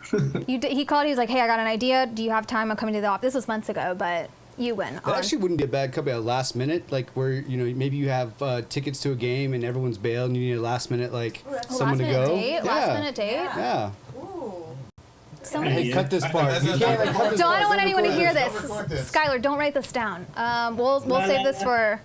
He called, he was like, hey, I got an idea. Do you have time? I'm coming to the office. This was months ago, but you win. That actually wouldn't be a bad company at last minute, like where, you know, maybe you have tickets to a game and everyone's bailed and you need a last minute, like, someone to go. Last minute date? Yeah. Hey, cut this part. You can't, like, cut this I part. don't want anyone to hear this. Don't record this. Skylar, don't write this down. We'll save this for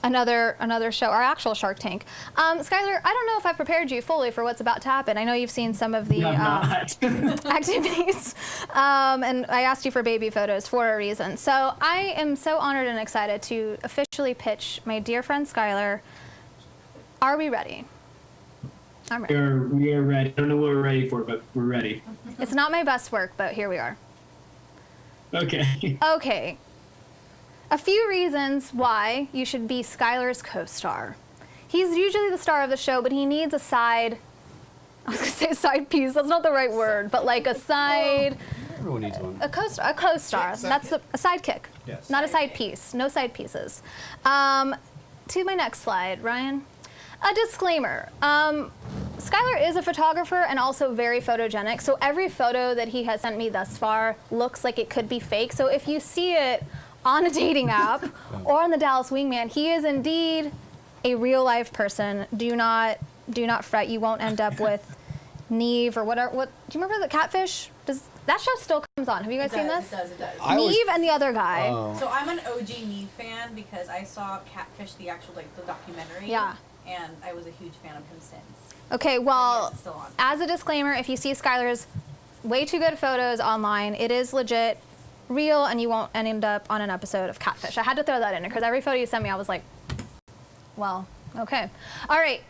another show, our actual Shark Tank. Skylar, I don't know if I've prepared you fully for what's about to happen. I know you've seen some of the activities, and I asked you for baby photos for a reason. So I am so honored and excited to officially pitch my dear friend Skylar. Are we ready? I'm ready. We are ready. I don't know what we're ready for, but we're ready. It's not my best work, but here we are. Okay. Okay. A few reasons why you should be Skylar's co-star. He's usually the star of the show, but he needs a side. I was gonna say side piece. That's not the right word, but like a side. Everyone needs one. A co-star. That's a sidekick. Yes. Not a side piece. No side pieces. To my next slide, Ryan. A disclaimer. Skylar is a photographer and also very photogenic. So every photo that he has sent me thus far looks like it could be fake. So if you see it on a dating app or on the Dallas Wingman, he is indeed a real life person. Do not fret. You won't end up with Neve or whatever. What do you remember the Catfish? Does that show still comes on? Have you guys seen this? It does. Neve and the other guy. So I'm an OG Neve fan because I saw Catfish, the actual the documentary. Yeah. And I was a huge fan of him since. Okay, well, it's still on. as a disclaimer, if you see Skylar's way too good photos online, it is legit, real, and you won't end up on an episode of Catfish. I had to throw that in there because every photo you sent me, I was like, well, okay. All right.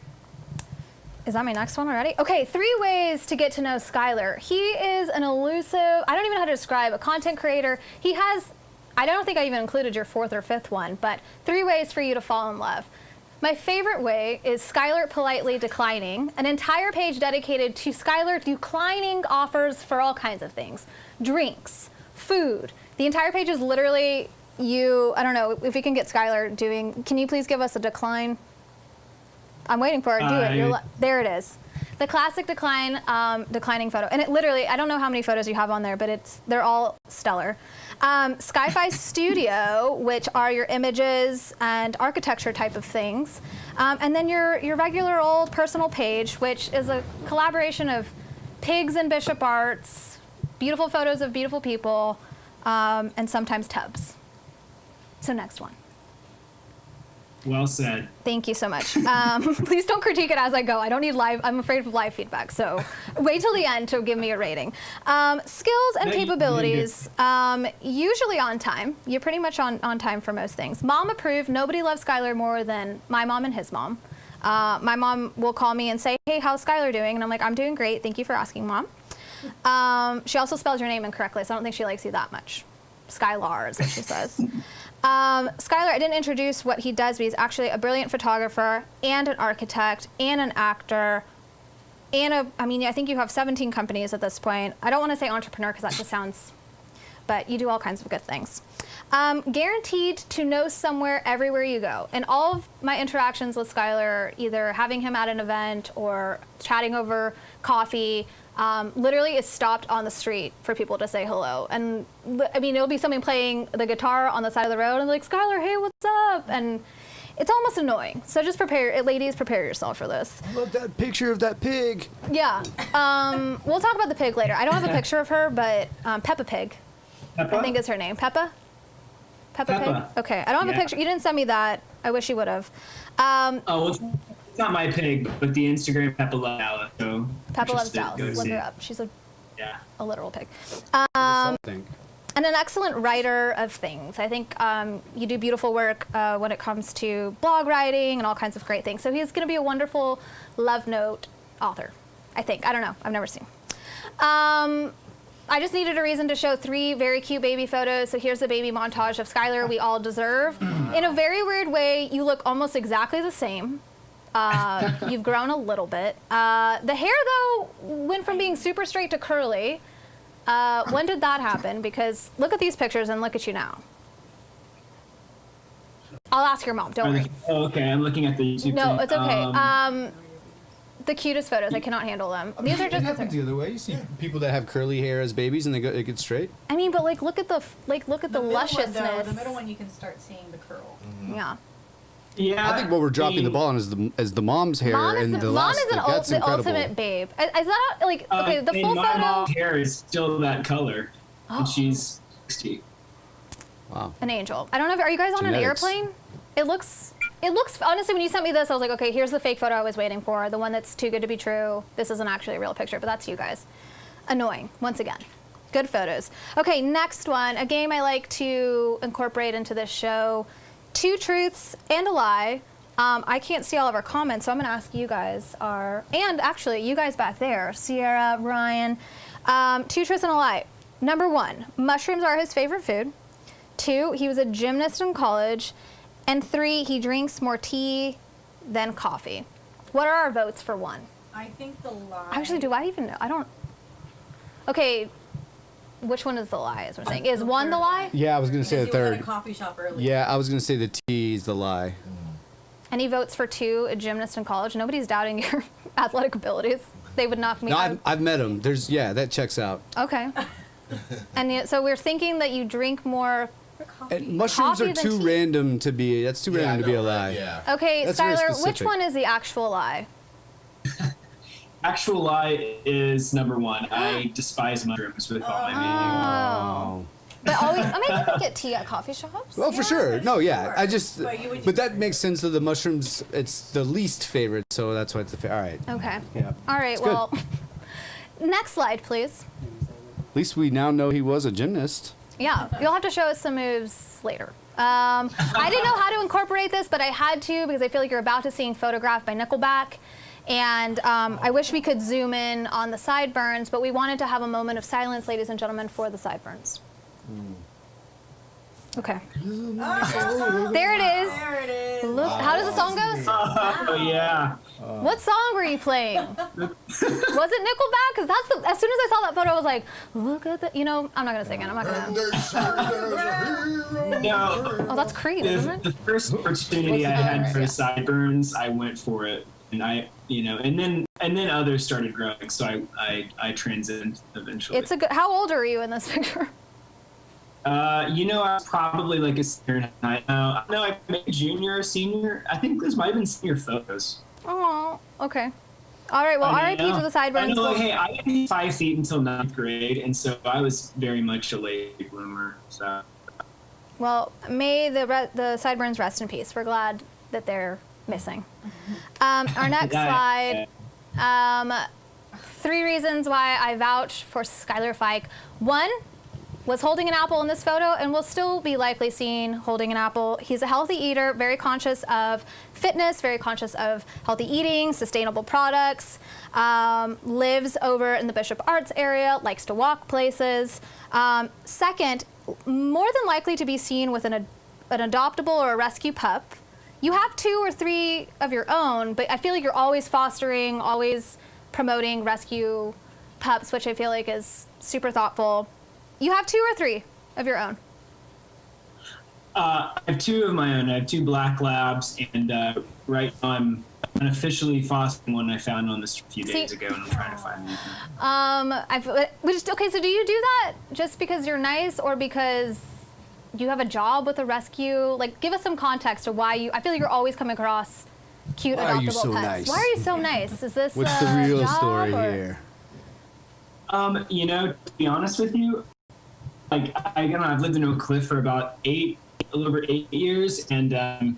Is that my next one already? Okay, 3 ways to get to know Skylar. He is an elusive, I don't even know how to describe, a content creator. He has, I don't think I even included your 4th or 5th one, but 3 ways for you to fall in love. My favorite way is Skylar politely declining, an entire page dedicated to Skylar declining offers for all kinds of things. Drinks, food. The entire page is literally you, I don't know, if we can get Skylar doing, can you please give us a decline? I'm waiting for her. Do it. There it is. The classic declining photo. And it literally, I don't know how many photos you have on there, but they're all stellar. Sky-Fi Studio, which are your images and architecture type of things. And then your regular old personal page, which is a collaboration of pigs and Bishop Arts, beautiful photos of beautiful people, and sometimes tubs. So next one. Well said. Thank you so much. Please don't critique it as I go. I don't need live, I'm afraid of live feedback. So wait till the end to give me a rating. Skills and capabilities, usually on time. You're pretty much on time for most things. Mom approved. Nobody loves Skylar more than my mom and his mom. My mom will call me and say, hey, how's Skylar doing? And I'm like, I'm doing great. Thank you for asking, Mom. She also spells your name incorrectly, so I don't think she likes you that much. Skylar is what she says. Skylar, I didn't introduce what he does, but he's actually a brilliant photographer and an architect and an actor and I think you have 17 companies at this point. I don't want to say entrepreneur because that just sounds, but you do all kinds of good things. Guaranteed to know somewhere everywhere you go. And all of my interactions with Skylar, either having him at an event or chatting over coffee, literally is stopped on the street for people to say hello. And I mean, it'll be somebody playing the guitar on the side of the road and like, Skylar, hey, what's up? And it's almost annoying. So just ladies, prepare yourself for this. I love that picture of that pig. Yeah. We'll talk about the pig later. I don't have a picture of her, but Peppa Pig, Peppa? I think is her name. Peppa Pig? Peppa. Okay. I don't have a picture. You didn't send me that. I wish you would have. It's not my pig, but the Instagram Peppa loves Dallas. So Peppa loves interested, go Dallas. Look see her it. up. She's a literal pig. Something. And an excellent writer of things. I think you do beautiful work when it comes to blog writing and all kinds of great things. So he's going to be a wonderful love note author, I think. I don't know. I've never seen. I just needed a reason to show 3 very cute baby photos. So here's the baby montage of Skylar we all deserve. In a very weird way, you look almost exactly the same. You've grown a little bit. The hair, though, went from being super straight to curly. When did that happen? Because look at these pictures and look at you now. I'll ask your mom, don't worry. Oh, okay, I'm looking at the YouTube No, thing. it's okay. The cutest photos, I cannot handle them. These are It just happens the other way. You see People that have curly hair as babies and they get straight. I mean, but like look at the lusciousness. The middle one, you can start seeing the curl. Yeah. Yeah. I think what we're dropping the ball on is the mom's hair Mom and is, the mom last. is Like, that's the incredible. ultimate babe. Is that like okay? The and full my photo. mom's hair is still that color, Oh. and she's 60. Wow. An angel. I don't know. Are you guys on an Genetics. airplane? It looks honestly when you sent me this, I was like, okay, here's the fake photo I was waiting for. The one that's too good to be true. This isn't actually a real picture, but that's you guys. Annoying once again. Good photos. Okay, next one. A game I like to incorporate into this show. 2 truths and a lie. I can't see all of our comments, so I'm going to ask you guys and actually you guys back there, Sierra, Ryan. 2 truths and a lie. Number 1, mushrooms are his favorite food. 2, he was a gymnast in college. And 3, he drinks more tea than coffee. What are our votes for 1? I think the lie. Actually, do I even know? I don't. Okay, which one is the lie? Is what I'm saying. Is 1 the lie? Yeah, I was gonna say the Because he was at third. a coffee shop earlier. Yeah, I was gonna say the T is the lie. Any votes for 2, a gymnast in college? Nobody's doubting your athletic abilities. They would knock me No, out. I've met him. That checks out. Okay. And so we're thinking that you drink more. And mushrooms Coffee are than too tea? random to be. That's too random to be a lie. Yeah. Okay, That's very Skylar, which specific. one is the actual lie? Actual lie is number 1. I despise mushrooms with all my being. Oh. But always, I mean, you can get tea at coffee shops. Well, for sure. No, yeah. I just. But you would- But that makes sense that the mushrooms. It's the least favorite, so that's why it's the. All right. Okay. Yeah. All right, It's good. well, next slide, please. At least we now know he was a gymnast. Yeah, you'll have to show us some moves later. I didn't know how to incorporate this, but I had to because I feel like you're about to see Photographed by Nickelback. And I wish we could zoom in on the sideburns, but we wanted to have a moment of silence, ladies and gentlemen, for the sideburns. Okay. There it is. There it is. Look, how does the song go? Oh yeah. What song were you playing? Was it Nickelback? Because as soon as I saw that photo, I was like, look at the, I'm not going to sing it. I'm not going to. No. Oh, that's Creed, isn't it? The first opportunity I had for sideburns, I went for it, and and then others started growing, so I transitioned eventually. It's a good, how old are you in this picture? I was probably like a senior in high. No, I maybe junior or senior. I think those might have been senior photos. Oh, okay. All right, well, I RIP mean, to the sideburns. I know, We'll- hey, I didn't be 5 feet until 9th grade, and so I was very much a late bloomer. So. Well, may the sideburns rest in peace. We're glad that they're missing. Our next slide. 3 reasons why I vouch for Skylar Fike. 1, was holding an apple in this photo and will still be likely seen holding an apple. He's a healthy eater, very conscious of fitness, very conscious of healthy eating, sustainable products, lives over in the Bishop Arts area, likes to walk places. Second, more than likely to be seen with an adoptable or a rescue pup. You have 2 or 3 of your own, but I feel like you're always fostering, always promoting rescue pups, which I feel like is super thoughtful. You have 2 or 3 of your own. I have 2 of my own. I have 2 black labs, and right now I'm unofficially fostering one I found on this a few days ago, and I'm trying to find one. Okay, so do you do that just because you're nice or because you have a job with a rescue? Like, give us some context of why I feel like you're always coming across cute Why are you adoptable so pets. nice? Why are you so nice? Is this What's a the real job, story or- here? To be honest with you, like I've lived in Oak Cliff for about a little over 8 years, and I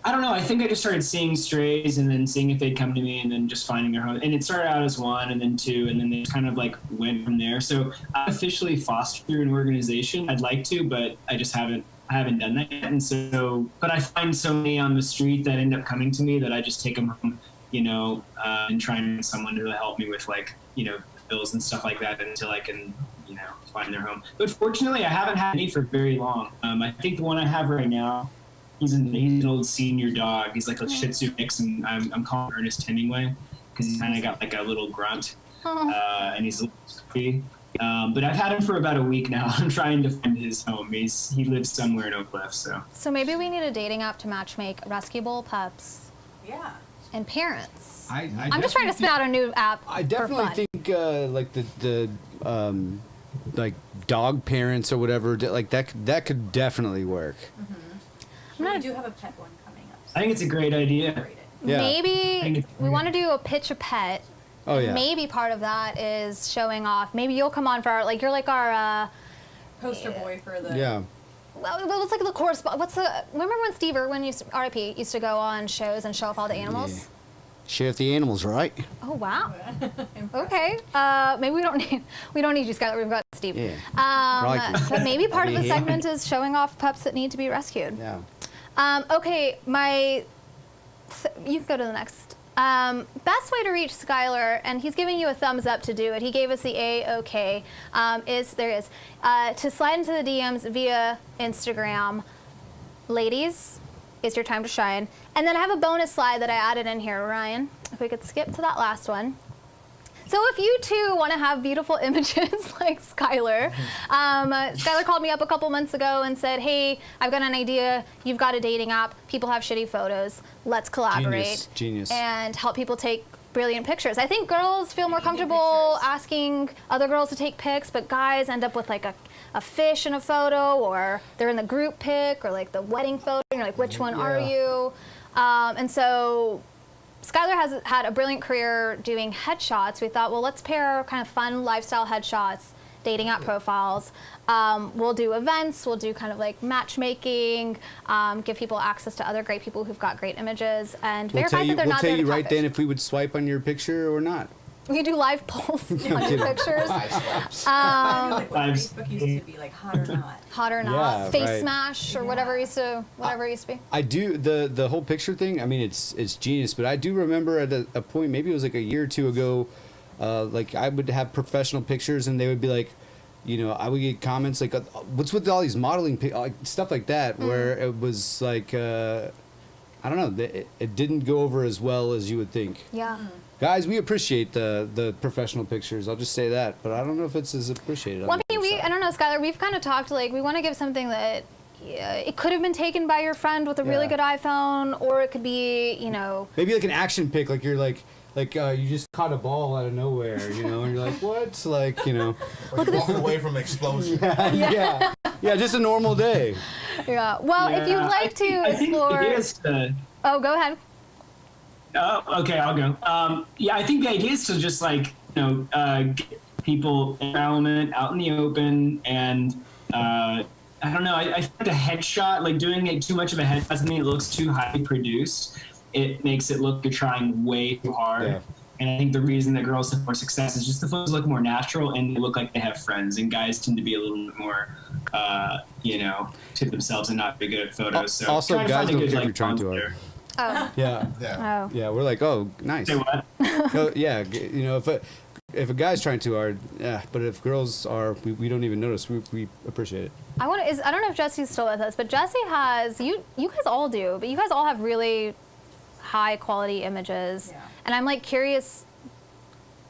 don't know. I think I just started seeing strays and then seeing if they'd come to me and then just finding their home. And it started out as 1 and then 2, and then they kind of like went from there. So I officially foster an organization. I'd like to, but I just haven't done that yet. And so, but I find so many on the street that end up coming to me that I just take them home, and try and get someone to help me with bills and stuff like that until I can, find their home. But fortunately, I haven't had any for very long. I think the one I have right now, he's an old senior dog. He's like a Shih Tzu mix, and I'm calling him Ernest Hemingway because he's kind of got like a little grunt, and he's a little scruffy. But I've had him for about a week now. I'm trying to find his home. He lives somewhere in Oak Cliff, so. So maybe we need a dating app to matchmake rescuable pups. Yeah. And parents. I'm just trying to spin out a new app. I definitely think like the like dog parents or whatever, like that could definitely work. We do have a pet one coming up. I think it's a great idea. Yeah. Maybe we want to do a pitch a pet. Oh yeah. Maybe part of that is showing off. Maybe you'll come on for our, like, you're like our Poster boy for the. Yeah. well, it's like the correspond. Remember when Steve Irwin RIP used to go on shows and show off all the animals? Yeah. Share the animals, right? Oh wow. Okay. Maybe we don't need you, Skylar. We've got Steve. Yeah. But maybe part of the Yeah. segment is showing off pups that need to be rescued. Yeah. Okay, you can go to the next. Best way to reach Skylar, and he's giving you a thumbs up to do it. He gave us the A-OK. To slide into the DMs via Instagram. Ladies, it's your time to shine. And then I have a bonus slide that I added in here, Ryan. If we could skip to that last one. So if you too want to have beautiful images like Skylar, Skylar called me up a couple months ago and said, hey, I've got an idea. You've got a dating app. People have shitty photos. Let's collaborate. Genius. And help people take brilliant pictures. I think girls feel more comfortable asking other girls to take pics, but guys end up with like a fish in a photo, or they're in the group pic, or like the wedding photo, and you're like, which one are you? And so Skylar has had a brilliant career doing headshots. We thought, well, let's pair kind of fun lifestyle headshots, dating app profiles. We'll do events. We'll do kind of like matchmaking, give people access to other great people who've got great images, and verify that they're not there to We'll tell you right catfish. then if we would swipe on your picture or not. We can do live polls on your pictures. Like what Facebook used to be, like hot or not. Hot or not, Yeah, face right. smash or whatever used to be. I do the whole picture thing. I mean, it's genius. But I do remember at a point, maybe it was like a year or two ago, like I would have professional pictures, and they would be like, I would get comments like, "What's with all these modeling stuff like that?" Where it was like, I don't know, it didn't go over as well as you would think. Yeah. Guys, we appreciate the professional pictures. I'll just say that, but I don't know if it's as appreciated. on Well, the I other mean, side. I don't know, Skylar. We've kind of talked like we want to give something that it could have been taken by your friend with a really good iPhone, or it could be, Maybe like an action pic, like you're like you just caught a ball out of nowhere, and you're like, what? Like, Or walking away from an explosion. yeah, just a normal day. Yeah. Well, if you'd like to explore. Oh, go ahead. Okay, I'll go. I think the idea is to just like, get people in their element, out in the open, and I don't know. I think the headshot, like doing it too much of a headshot, doesn't mean it looks too highly produced. It makes it look you're trying way too hard. Yeah. And I think the reason that girls have more success is just the photos look more natural and they look like they have friends. And guys tend to be a little bit more, to themselves and not very good at photos. So Also, try to guys find a don't good, care if like, you're trying too hard. balance Oh. Yeah. Oh. Yeah, we're like, oh, nice. Say what? No, yeah, if a guy's trying too hard, yeah, but if girls are, we don't even notice. We appreciate it. I don't know if Jesse's still with us, but Jesse has, you guys all do, but you guys all have really high quality images. Yeah. And I'm like curious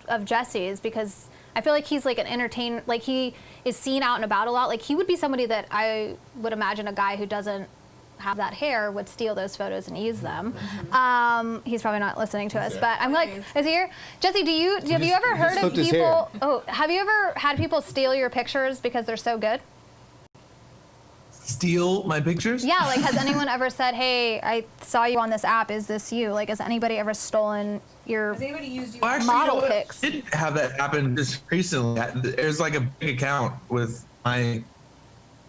of Jesse's because I feel like he's like an entertainer, like he is seen out and about a lot. Like he would be somebody that I would imagine a guy who doesn't have that hair would steal those photos and use them. He's probably not listening to us, but I'm like, is he here? Jesse, have you ever heard of flipped his people? Oh, have you ever had people steal your pictures because they're so good? Steal my pictures? Yeah, like has anyone ever said, hey, I saw you on this app, is this you? Like has anybody ever stolen your Has anybody used you? Well, actually, model you know what? pics? I did have that happen just recently. There's like a big account with my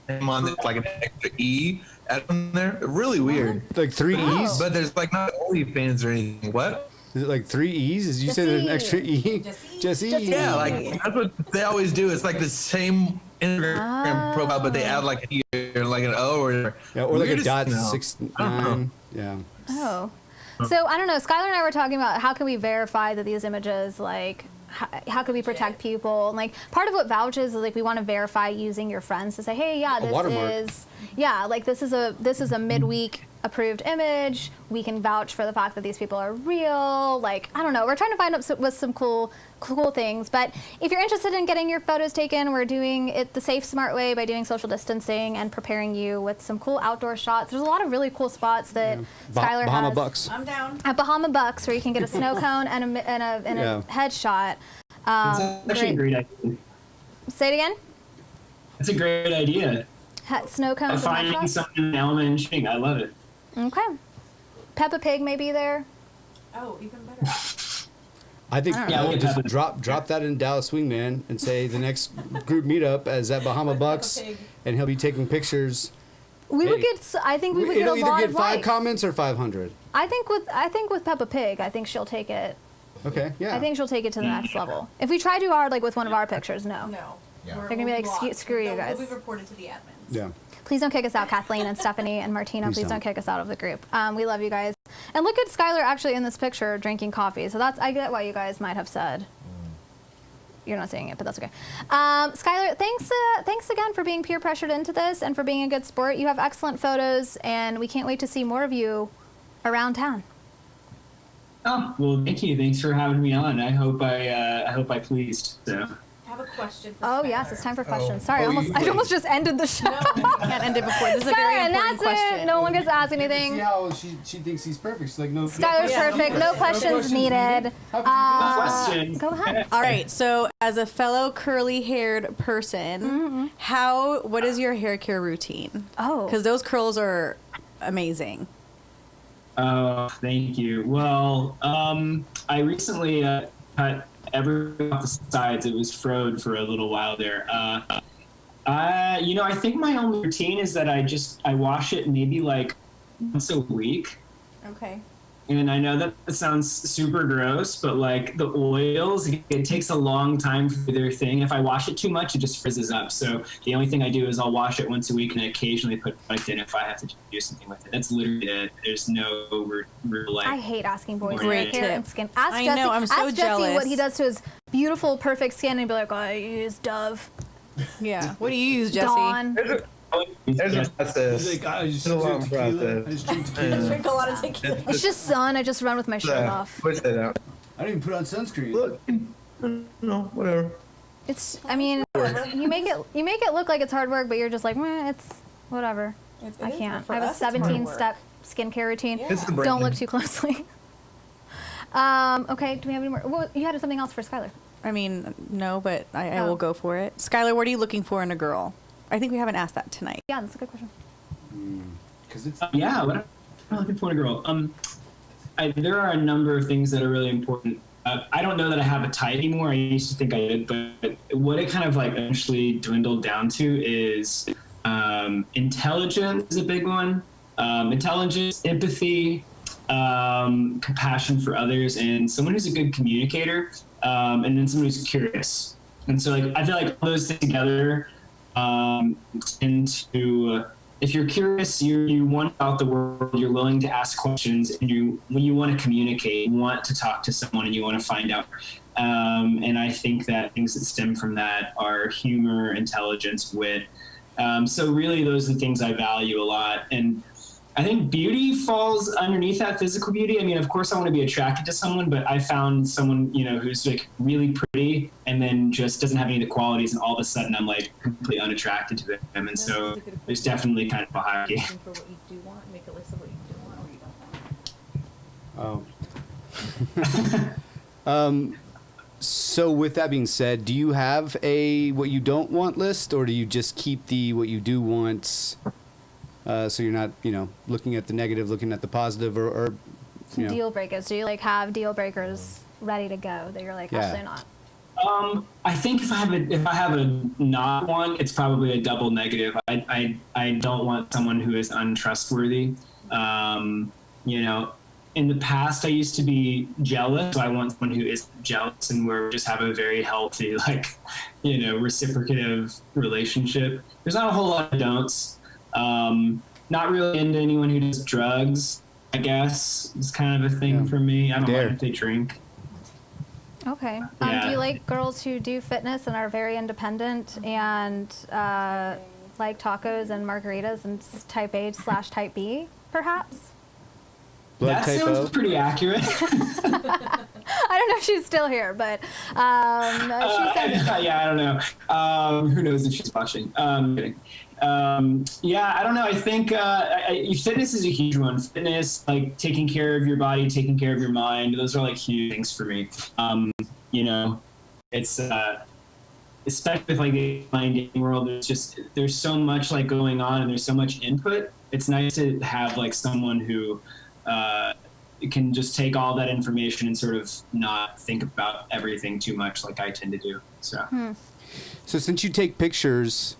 name on it, like an extra E on there. Really weird. Like 3 Oh. E's? But there's like not OnlyFans or anything. What? Is it like 3 E's? Did you say there's an extra E? Jesse. Jesse? Yeah, like that's what they always do. It's like the same Instagram profile, but they add like an E or like an O or whatever. Yeah, or like a Weirdest- dot no. 69. Yeah. Oh. So I don't know. Skylar and I were talking about how can we verify that these images like how could we protect people? And like part of what Vouch is like we want to verify using your friends to say, hey, yeah, this watermark. is like this is a midweek approved image. We can vouch for the fact that these people are real. Like I don't know, we're trying to find up with some cool things. But if you're interested in getting your photos taken, we're doing it the safe, smart way by doing social distancing and preparing you with some cool outdoor shots. There's a lot of really cool spots that Skylar Bahama has. Bucks. I'm down. At Bahama Bucks, where you can get a snow cone and a headshot. It's actually a great idea. Say it again. It's a great idea. Snow cones and Finding headshots. something in element and shooting. I love it. Okay. Peppa Pig may be there. Oh, even better. I think I don't know. we'll Yeah, just we drop that in Dallas Wingman and say the next group meetup is at Bahama Bucks, Pig. and he'll be taking pictures. We would Hey. get. I think we would get a It'll either lot get of 5 likes. comments or 500. I think with Peppa Pig, I think she'll take it. Okay, yeah. I think she'll take it to the next level. If we try too hard, like with one of our pictures, no. No. Yeah. We're- They're gonna be we'll like, blocked. screw you guys. We'll be reported to the admins. Yeah. Please don't kick us out, Kathleen and Stephanie and Martina. Please don't. don't kick us out of the group. We love you guys. And look at Skylar actually in this picture drinking coffee. So I get why you guys might have said. You're not saying it, but that's okay. Skylar, thanks again for being peer pressured into this and for being a good sport. You have excellent photos, and we can't wait to see more of you around town. Oh, well, thank you. Thanks for having me on. I hope I pleased. So. I have a question for Oh Skylar. yes, it's time for questions. Sorry, Oh, I almost just ended the show. No, you can't end it before. This is a very Skylar, and important that's question. it. No one gets to ask See anything. how she thinks he's perfect. She's like, no. Skylar's Yeah, perfect. no No questions questions needed. How Question. Go ahead. All right. So, as a fellow curly-haired person, what is your hair care routine? Oh. Because those curls are amazing. Oh, thank you. Well, I recently cut everything off the sides. It was froed for a little while there. I think my only routine is that I wash it maybe like once a week. Okay. And I know that it sounds super gross, but like the oils, it takes a long time for their thing. If I wash it too much, it just frizzes up. So the only thing I do is I'll wash it once a week and occasionally put product in if I have to do something with it. That's literally it. There's no real like. I hate asking boys Great about hair tip. and skin. Ask I Jesse. know, I'm so ask Jesse jealous. what he does to his beautiful, perfect skin, and be like, I use Dove. Yeah. What do you use, Jesse? Dawn. There's a He's process. like, I just It's a drink long tequila. process. I just drink tequila. Drink a lot of tequila. It's just sun. I just run with my shirt off. Push that out. I didn't even put on sunscreen. Look, no, whatever. It's. I mean, you make it look like it's hard work, but you're just like, it's whatever. I can't. I have a 17-step skincare routine. It's the Don't look brand. too closely. Okay. Do we have any more? Well, you had something else for Skylar. I mean, no, but I will go for it. Skylar, what are you looking for in a girl? I think we haven't asked that tonight. Yeah, that's a good question. Because it's Yeah, what I'm looking for in a girl. There are a number of things that are really important. I don't know that I have a type anymore. I used to think I did, but what it kind of like eventually dwindled down to is intelligence is a big one. Intelligence, empathy, compassion for others, and someone who's a good communicator, and then someone who's curious. And so, like, I feel like all those things together into if you're curious, you want out the world, you're willing to ask questions, and when you want to communicate, you want to talk to someone, and you want to find out. And I think that things that stem from that are humor, intelligence, wit. So really, those are the things I value a lot. And I think beauty falls underneath that, physical beauty. I mean, of course, I want to be attracted to someone, but I found someone, who's like really pretty and then just doesn't have any of the qualities, and all of a sudden I'm like completely unattracted to them. And so there's definitely kind of a hierarchy. For what you do want, make a list of what you do want or you don't want. So with that being said, do you have a what you don't want list, or do you just keep the what you do want? So you're not, looking at the negative, looking at the positive, or Some deal breakers. Do you like have deal breakers ready to go that you're like, Yeah. absolutely not? I think if I have a not one, it's probably a double negative. I don't want someone who is untrustworthy. In the past, I used to be jealous. So I want someone who is jealous, and where we just have a very healthy, reciprocative relationship. There's not a whole lot of don'ts. Not really into anyone who does drugs, I guess. It's kind of a thing for me. I don't Dare. mind if they drink. Okay. Yeah. Do you like girls who do fitness and are very independent and like tacos and margaritas and type A/type B, perhaps? Blood That type sounds O? pretty accurate. I don't know if she's still here, but she said. Yeah, I don't know. Who knows if she's watching? Kidding. Yeah, I don't know. I think fitness is a huge one. Fitness, like taking care of your body, taking care of your mind. Those are like huge things for me. You know, it's especially with like the online dating world. There's so much like going on, and there's so much input. It's nice to have like someone who can just take all that information and sort of not think about everything too much, like I tend to do. So. So since you take pictures,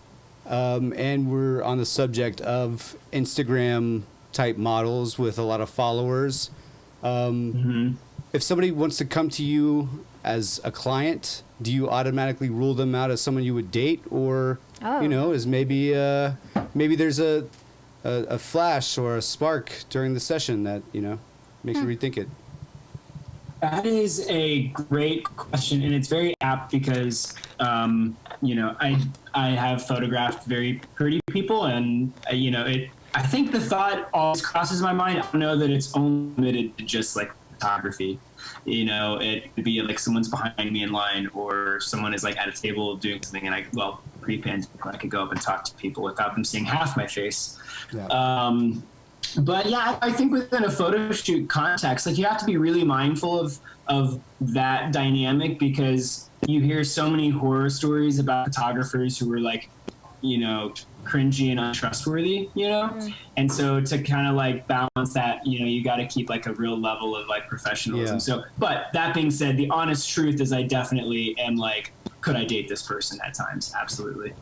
and we're on the subject of Instagram type models with a lot of followers, if somebody wants to come to you as a client, do you automatically rule them out as someone you would date, or you know, is maybe there's a flash or a spark during the session that, you know, makes you rethink it? That is a great question, and it's very apt because, you know, I have photographed very pretty people, and you know, I think the thought always crosses my mind. I don't know that it's only limited to just like photography. You know, it could be like someone's behind me in line, or someone is like at a table doing something, and pre-pandemic, I could go up and talk to people without them seeing half my face. Yeah. But yeah, I think within a photo shoot context, like you have to be really mindful of that dynamic, because you hear so many horror stories about photographers who were like, you know, cringy and untrustworthy, you know? And so to kind of like balance that, you know, you got to keep like a real level of like professionalism. Yeah. So, but that being said, the honest truth is I definitely am like, could I date this person at times? Absolutely.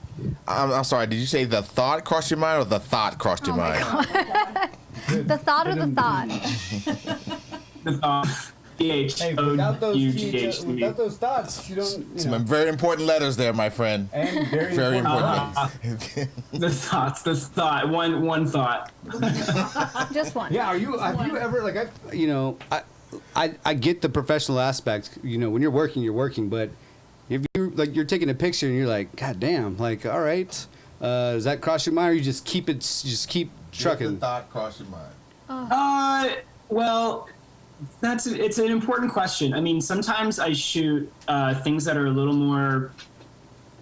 I'm sorry. Did you say the thought crossed your mind or the thought crossed your mind? The thought or the thought? The thought. Hey, without T-H-O-U-G-H-T. those thoughts, you don't. You Some know. very important letters there, my friend. And Very important letters. The thought, one thought. Just one. Yeah, have you ever like You know, I get the professional aspect. You know, when you're working, but if you like, you're taking a picture and you're like, God damn, like, all right, does that cross your mind, or you just keep trucking? Did the thought cross your mind? Well, it's an important question. I mean, sometimes I shoot things that are a little more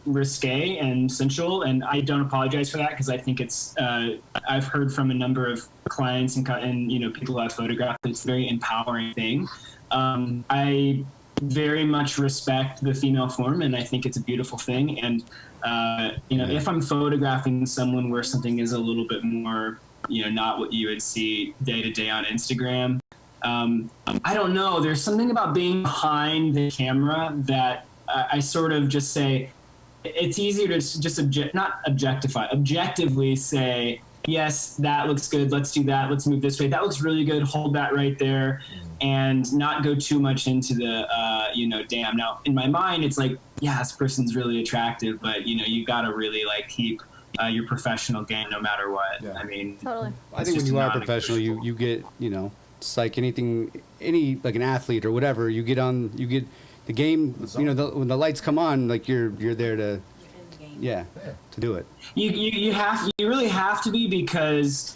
risque and sensual, and I don't apologize for that, because I think it's I've heard from a number of clients and you know, people who I've photographed that it's a very empowering thing. I very much respect the female form, and I think it's a beautiful thing. And you know, if I'm photographing someone where something is a little bit more, you know, not what you would see day to day on Instagram, I don't know. There's something about being behind the camera that I sort of just say, it's easier to just objectively say, yes, that looks good. Let's do that. Let's move this way. That looks really good. Hold that right there, and not go too much into the, you know, damn. Now, in my mind, it's like, yeah, this person's really attractive, but you know, you got to really like keep your professional game no matter what. Yeah. I mean, totally. I think when you are professional, you get, you know, it's like like an athlete or whatever. You get the game. You know, when the lights come on, like you're there to, to do it. You really have to be, because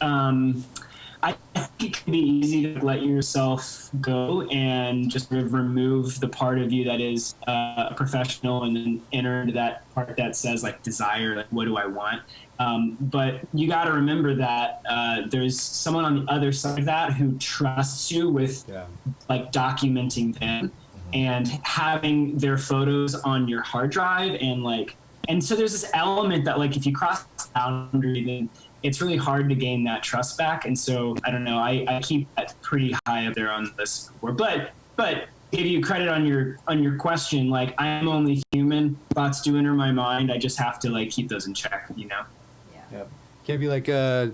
I think it can be easy to let yourself go and just sort of remove the part of you that is a professional, and then enter into that part that says like desire, like what do I want? But you got to remember that there's someone on the other side of that who trusts you with like documenting them and having their photos on your hard drive, and so there's this element that like if you cross the boundary, then it's really hard to gain that trust back. And so I don't know, I keep that pretty high up there on the list. But give you credit on your question, like I am only human, thoughts do enter my mind. I just have to like keep those in check, you know. Yep. Can't be like, and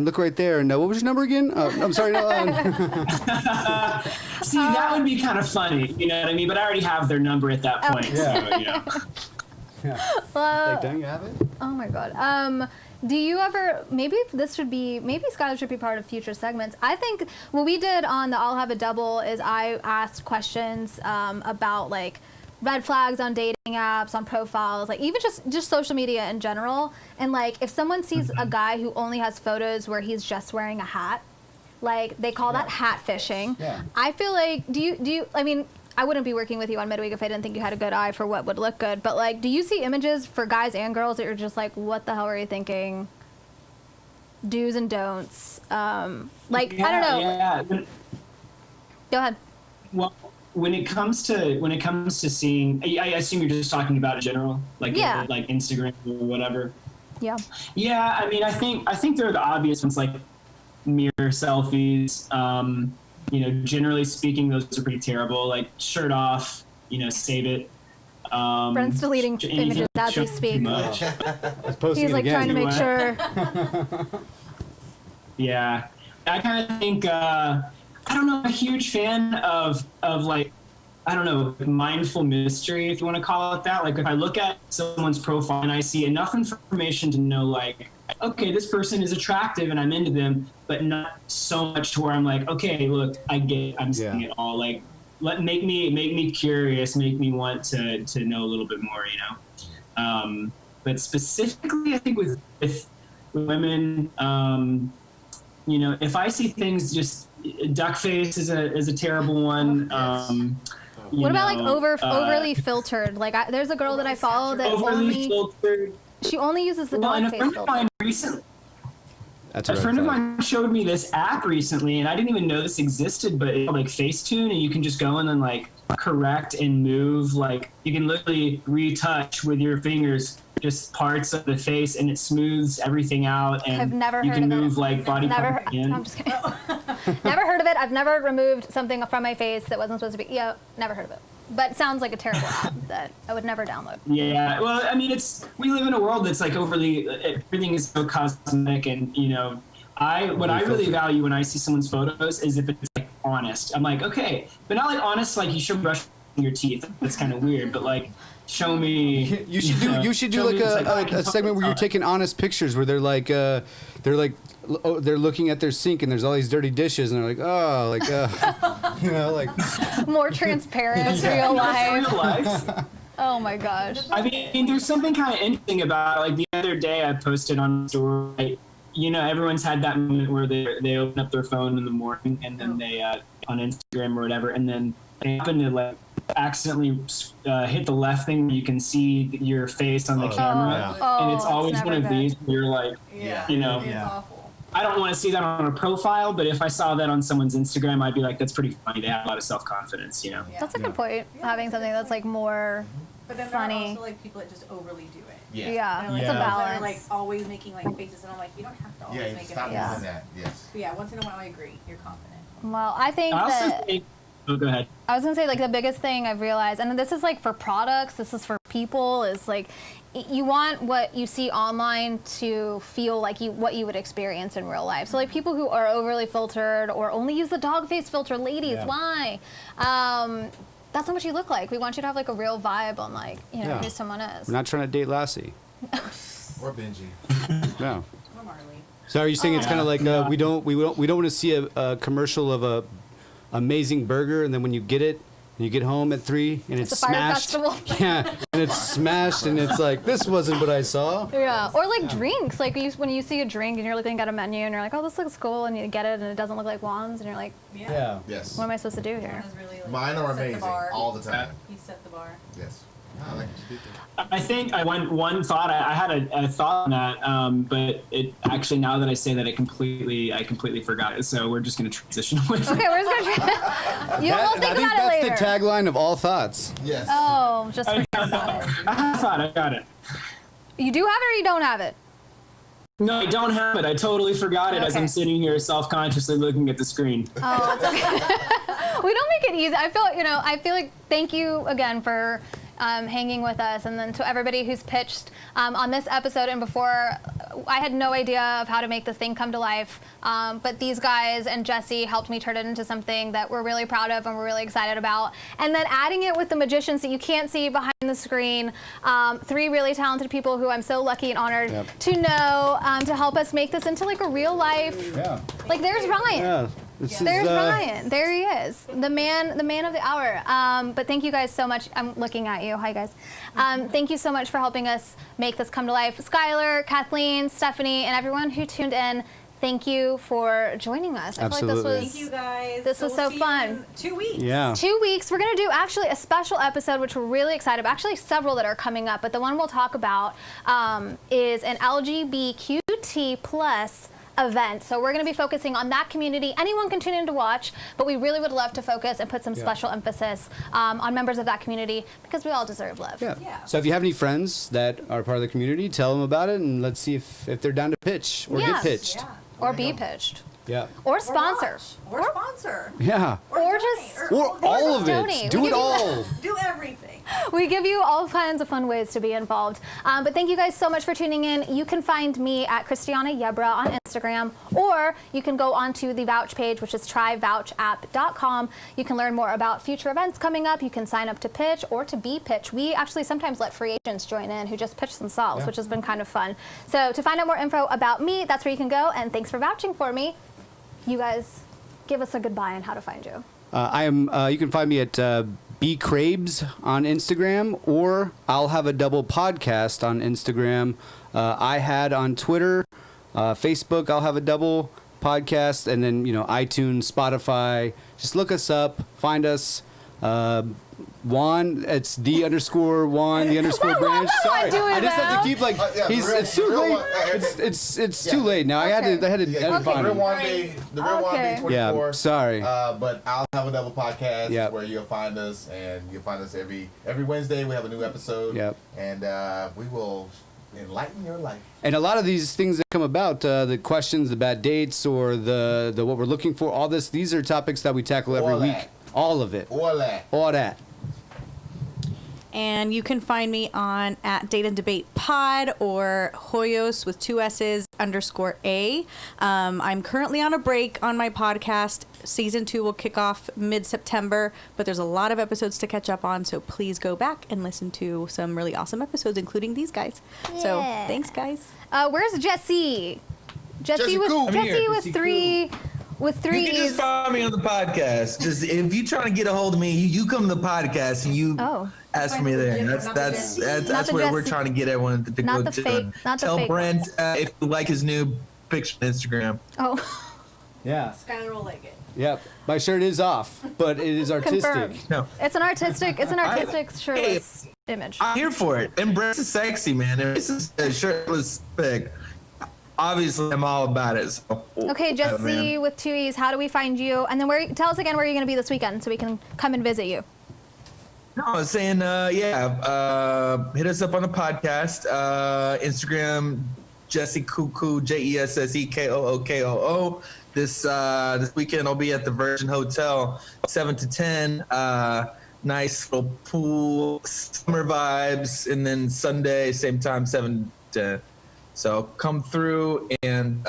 look right there. And what was your number again? I'm sorry. No, See, that would be kind of funny, you know what I mean? But I already have their number at that point. So, you know. Like, don't you have it? Oh my god. Do you ever, maybe Skylar should be part of future segments. I think what we did on the I'll Have a Double is I asked questions about like red flags on dating apps, on profiles, like even just social media in general. And like if someone sees a guy who only has photos where he's just wearing a hat, like they call that hat fishing. Yeah. I feel like, do you, I mean, I wouldn't be working with you on Midweek if I didn't think you had a good eye for what would look good. But like, do you see images for guys and girls that you're just like, what the hell are you thinking? Do's and don'ts. I don't know. Yeah. Go ahead. Well, when it comes to seeing, I assume you're just talking about in general, like like Instagram or whatever. Yeah. Yeah. I mean, I think they're the obvious ones, like mirror selfies. Generally speaking, those are pretty terrible. Like shirt off, save it. Brent's deleting images as we speak. He's like trying to make sure. Yeah, I kind of think I don't know. I'm a huge fan of like, I don't know, mindful mystery, if you want to call it that. Like if I look at someone's profile and I see enough information to know like, okay, this person is attractive and I'm into them, but not so much to where I'm like, okay, look, I'm seeing it all. Like, make me curious, make me want to know a little bit more, But specifically, I think with women, if I see things, just duck face is a terrible one. What about like overly filtered? Like there's a girl that I follow that overly filtered. She only uses the dog face filter. A friend of mine showed me this app recently, and I didn't even know this existed, but it's like Facetune, and you can just go and then like correct and move. Like you can literally retouch with your fingers just parts of the face, and it smooths everything out. And I've never you heard can of move it. like body Never. part in. No, I'm just kidding. Never heard of it. I've never removed something from my face that wasn't supposed to be. Yeah, never heard of it. But it sounds like a terrible app that I would never download. Yeah, well, I mean, we live in a world that's like everything is so cosmetic, and what I really value when I see someone's photos is if it's like honest. I'm like, okay, but not like honest, like you should brush your teeth. That's kind of weird, but like show me. You should do like a segment where you're taking honest pictures where they're looking at their sink and there's all these dirty dishes and they're like, like more transparent real life. Oh my gosh. I mean, there's something kind of interesting about like the other day I posted on story. Everyone's had that moment where they open up their phone in the morning and then they on Instagram or whatever, and then they happen to like accidentally hit the left thing where you can see your face on the camera, and it's always one of these where you're like, I don't want to see that on a profile, but if I saw that on someone's Instagram, I'd be like, that's pretty funny. They have a lot of self-confidence, That's a good point. Having something that's like more But then funny. there are also like people that just overly do it. Yeah, Like, it's a those that balance. are like always making like faces, and I'm like, you don't have to always make a stop face. doing that. Yes. But yeah, once in a while I agree. You're confident. Well, I think I also that. think. Oh, go ahead. I was gonna say like the biggest thing I've realized, and this is like for products, this is for people, is like you want what you see online to feel like what you would experience in real life. So like people who are overly filtered or only use the dog face filter, ladies, why? That's not what you look like. We want you to have like a real vibe on like who someone is. we're not trying to date Lassie. Or Benji. No. Or Marley. So are you saying it's kind of like we don't want to see a commercial of a amazing burger, and then when you get it, and you get home at 3 and it's a fire smashed. festival. Yeah, and it's smashed, and it's like this wasn't what I saw. Yeah, or like drinks. Like when you see a drink and you're looking at a menu and you're like, oh, this looks cool, and you get it and it doesn't look like wands, and you're like, Yeah. Yes. what am I supposed to do here? Someone is really, like, Mine are set the amazing bar. all the time. He set the bar. Yes. I like what you did there. I think one thought. I had a thought on that, but it actually, now that I say that, I completely forgot it. So we're just going to transition away. Okay, we're just gonna try. We'll think I think about it that's later. the tagline of all thoughts. Yes. Oh, just forget about it. I got it. You do have it or you don't have it? No, I don't have it. I totally forgot it as Okay. I'm sitting here self-consciously looking at the screen. Oh, it's okay. We don't make it easy. I feel like thank you again for hanging with us, and then to everybody who's pitched on this episode and before, I had no idea of how to make this thing come to life, but these guys and Jesse helped me turn it into something that we're really proud of and we're really excited about. And then adding it with the magicians that you can't see behind the screen, 3 really talented people who I'm so lucky and honored to know to help us make this into like a real life. Yeah. Like there's Ryan. Yeah. There's Ryan. There he is, the man of the hour. But thank you guys so much. I'm looking at you. Hi guys. Thank you so much for helping us make this come to life. Skylar, Kathleen, Stephanie, and everyone who tuned in. Thank you for joining us. Absolutely. I feel like Thank you guys. this was we'll so see fun. you in 2 weeks. Yeah. 2 weeks. We're going to do actually a special episode, which we're really excited about. Actually, several that are coming up, but the one we'll talk about is an LGBTQT plus event. So we're going to be focusing on that community. Anyone can tune in to watch, but we really would love to focus and put some special emphasis on members of that community because we all deserve love. Yeah. So if you have any friends that are part of the community, tell them about it, and let's see if they're down to pitch or get pitched. Yeah. Or be pitched. Yeah. Or sponsor. Or sponsor. Yeah. Or just Or all of donate. it. Do We it give you- all. Do everything. We give you all kinds of fun ways to be involved. But thank you guys so much for tuning in. You can find me at Christiana Yebra on Instagram, or you can go onto the Vouch page, which is tryvouchapp.com. You can learn more about future events coming up. You can sign up to pitch or to be pitched. We actually sometimes let free agents join in who just pitch themselves, which has been kind of fun. So to find out more info about me, that's where you can go. And thanks for vouching for me. You guys give us a goodbye and how to find you. You can find me at B Crabes on Instagram, or I'll have a double podcast on Instagram. I had on Twitter, Facebook. I'll have a double podcast, and then iTunes, Spotify. Just look us up, find us. Juan, it's the underscore Juan, the underscore branch. Sorry, I just have to keep like it's too late. It's too late now. I had to find The it. real one day 24. Yeah, sorry. But I'll have a double podcast Yep. where you'll find us, and you'll find us every Wednesday. We have a new episode. Yep. And we will enlighten your life. And a lot of these things that come about, the questions, the bad dates, or the what we're looking for, all this, these are topics that we tackle every All week. that. All of it. All that. All that. And you can find me on at Date and Debate Pod or Hoyos with 2 S's _A. I'm currently on a break on my podcast. Season 2 will kick off mid-September, but there's a lot of episodes to catch up on, so please go back and listen to some really awesome episodes, including these guys. So Yeah. thanks, guys. Where's Jesse? Jesse Cool. I'm here. with Jesse three You can just follow me on the podcast. Just if you're trying to get a hold of me, you come to the podcast and you ask for me there. That's where we're trying to get everyone to Not go the to. fake- not the Tell fake Brent if you like his new picture on Instagram. Oh. Yeah. Skylar will like it. Yep. My shirt is off, but it is artistic. Confirmed. No. It's an artistic shirtless image. I'm here for it. And Brent's is sexy, man. And this is a shirtless pic. Obviously, I'm all about it. So, Okay, Jesse man. with 2 E's, how do we find you? And then tell us again where you're going to be this weekend so we can come and visit you. No, I was saying, hit us up on the podcast. Instagram, Jesse Cuckoo, JESSEKOOKOO. This weekend I'll be at the Virgin Hotel, 7 to 10. Nice little pool, summer vibes, and then Sunday, same time, 7 to 10. So come through and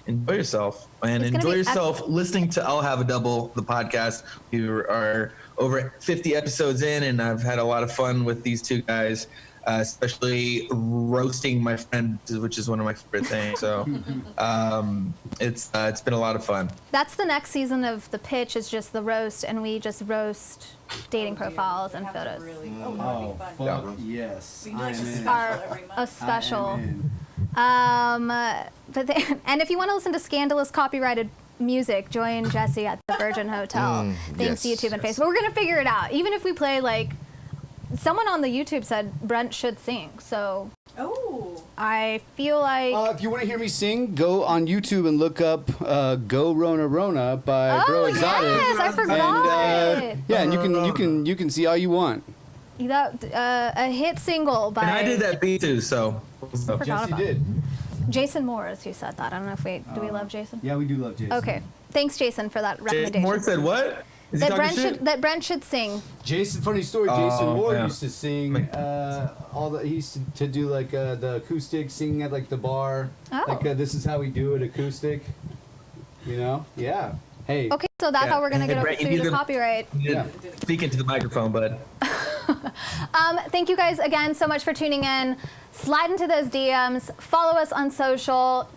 enjoy yourself. And It's gonna enjoy be yourself listening to I'll Have a Double, the podcast. We are over 50 episodes in, and I've had a lot of fun with these 2 guys, especially roasting my friend, which is one of my favorite things. So it's been a lot of fun. That's the next season of The Pitch is just the roast, and we just roast dating profiles and photos. Oh, fuck yes. We do like I'm a in. special every month. A special. I am in. And if you want to listen to scandalous copyrighted music, join Jesse at the Virgin Hotel. Thanks to yes. YouTube and Facebook. We're gonna figure it out. Even if we play like, someone on the YouTube said Brent should sing, so Oh. I feel like. If you want to hear me sing, go on YouTube and look up "Go Rona Rona" by Bro Exotic. Yes, I forgot. And, yeah, and you can see all you want. A hit single by. And I did that beat too, so. Forgot Jesse about did. Jason Moore is who said that. I don't know if do we love Jason? Yeah, we do love Jason. Okay. Thanks, Jason, for that Jason recommendation. Moore said what? Is he That talking Brent shit? should that Brent should sing. Jason, funny story. Oh, Jason Moore yeah. used to sing he used to do like the acoustic singing at like the bar. Oh. Like this is how we do it acoustic. You know? Yeah. Hey. Okay, so that's Yeah. how we're gonna Hey, get Brent, you through need the to- copyright. Yeah. Speak into the microphone, bud. Thank you guys again so much for tuning in. Slide into those DMs. Follow us on social.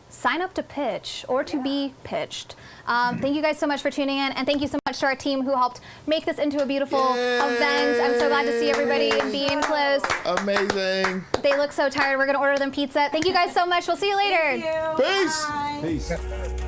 Sign up to pitch or to be pitched. Thank you guys so much for tuning in, and thank you so much to our team who helped make this into a beautiful event. I'm so glad to see everybody being close. Amazing. They look so tired. We're gonna order them pizza. Thank you guys so much. We'll see you later. Peace. Peace.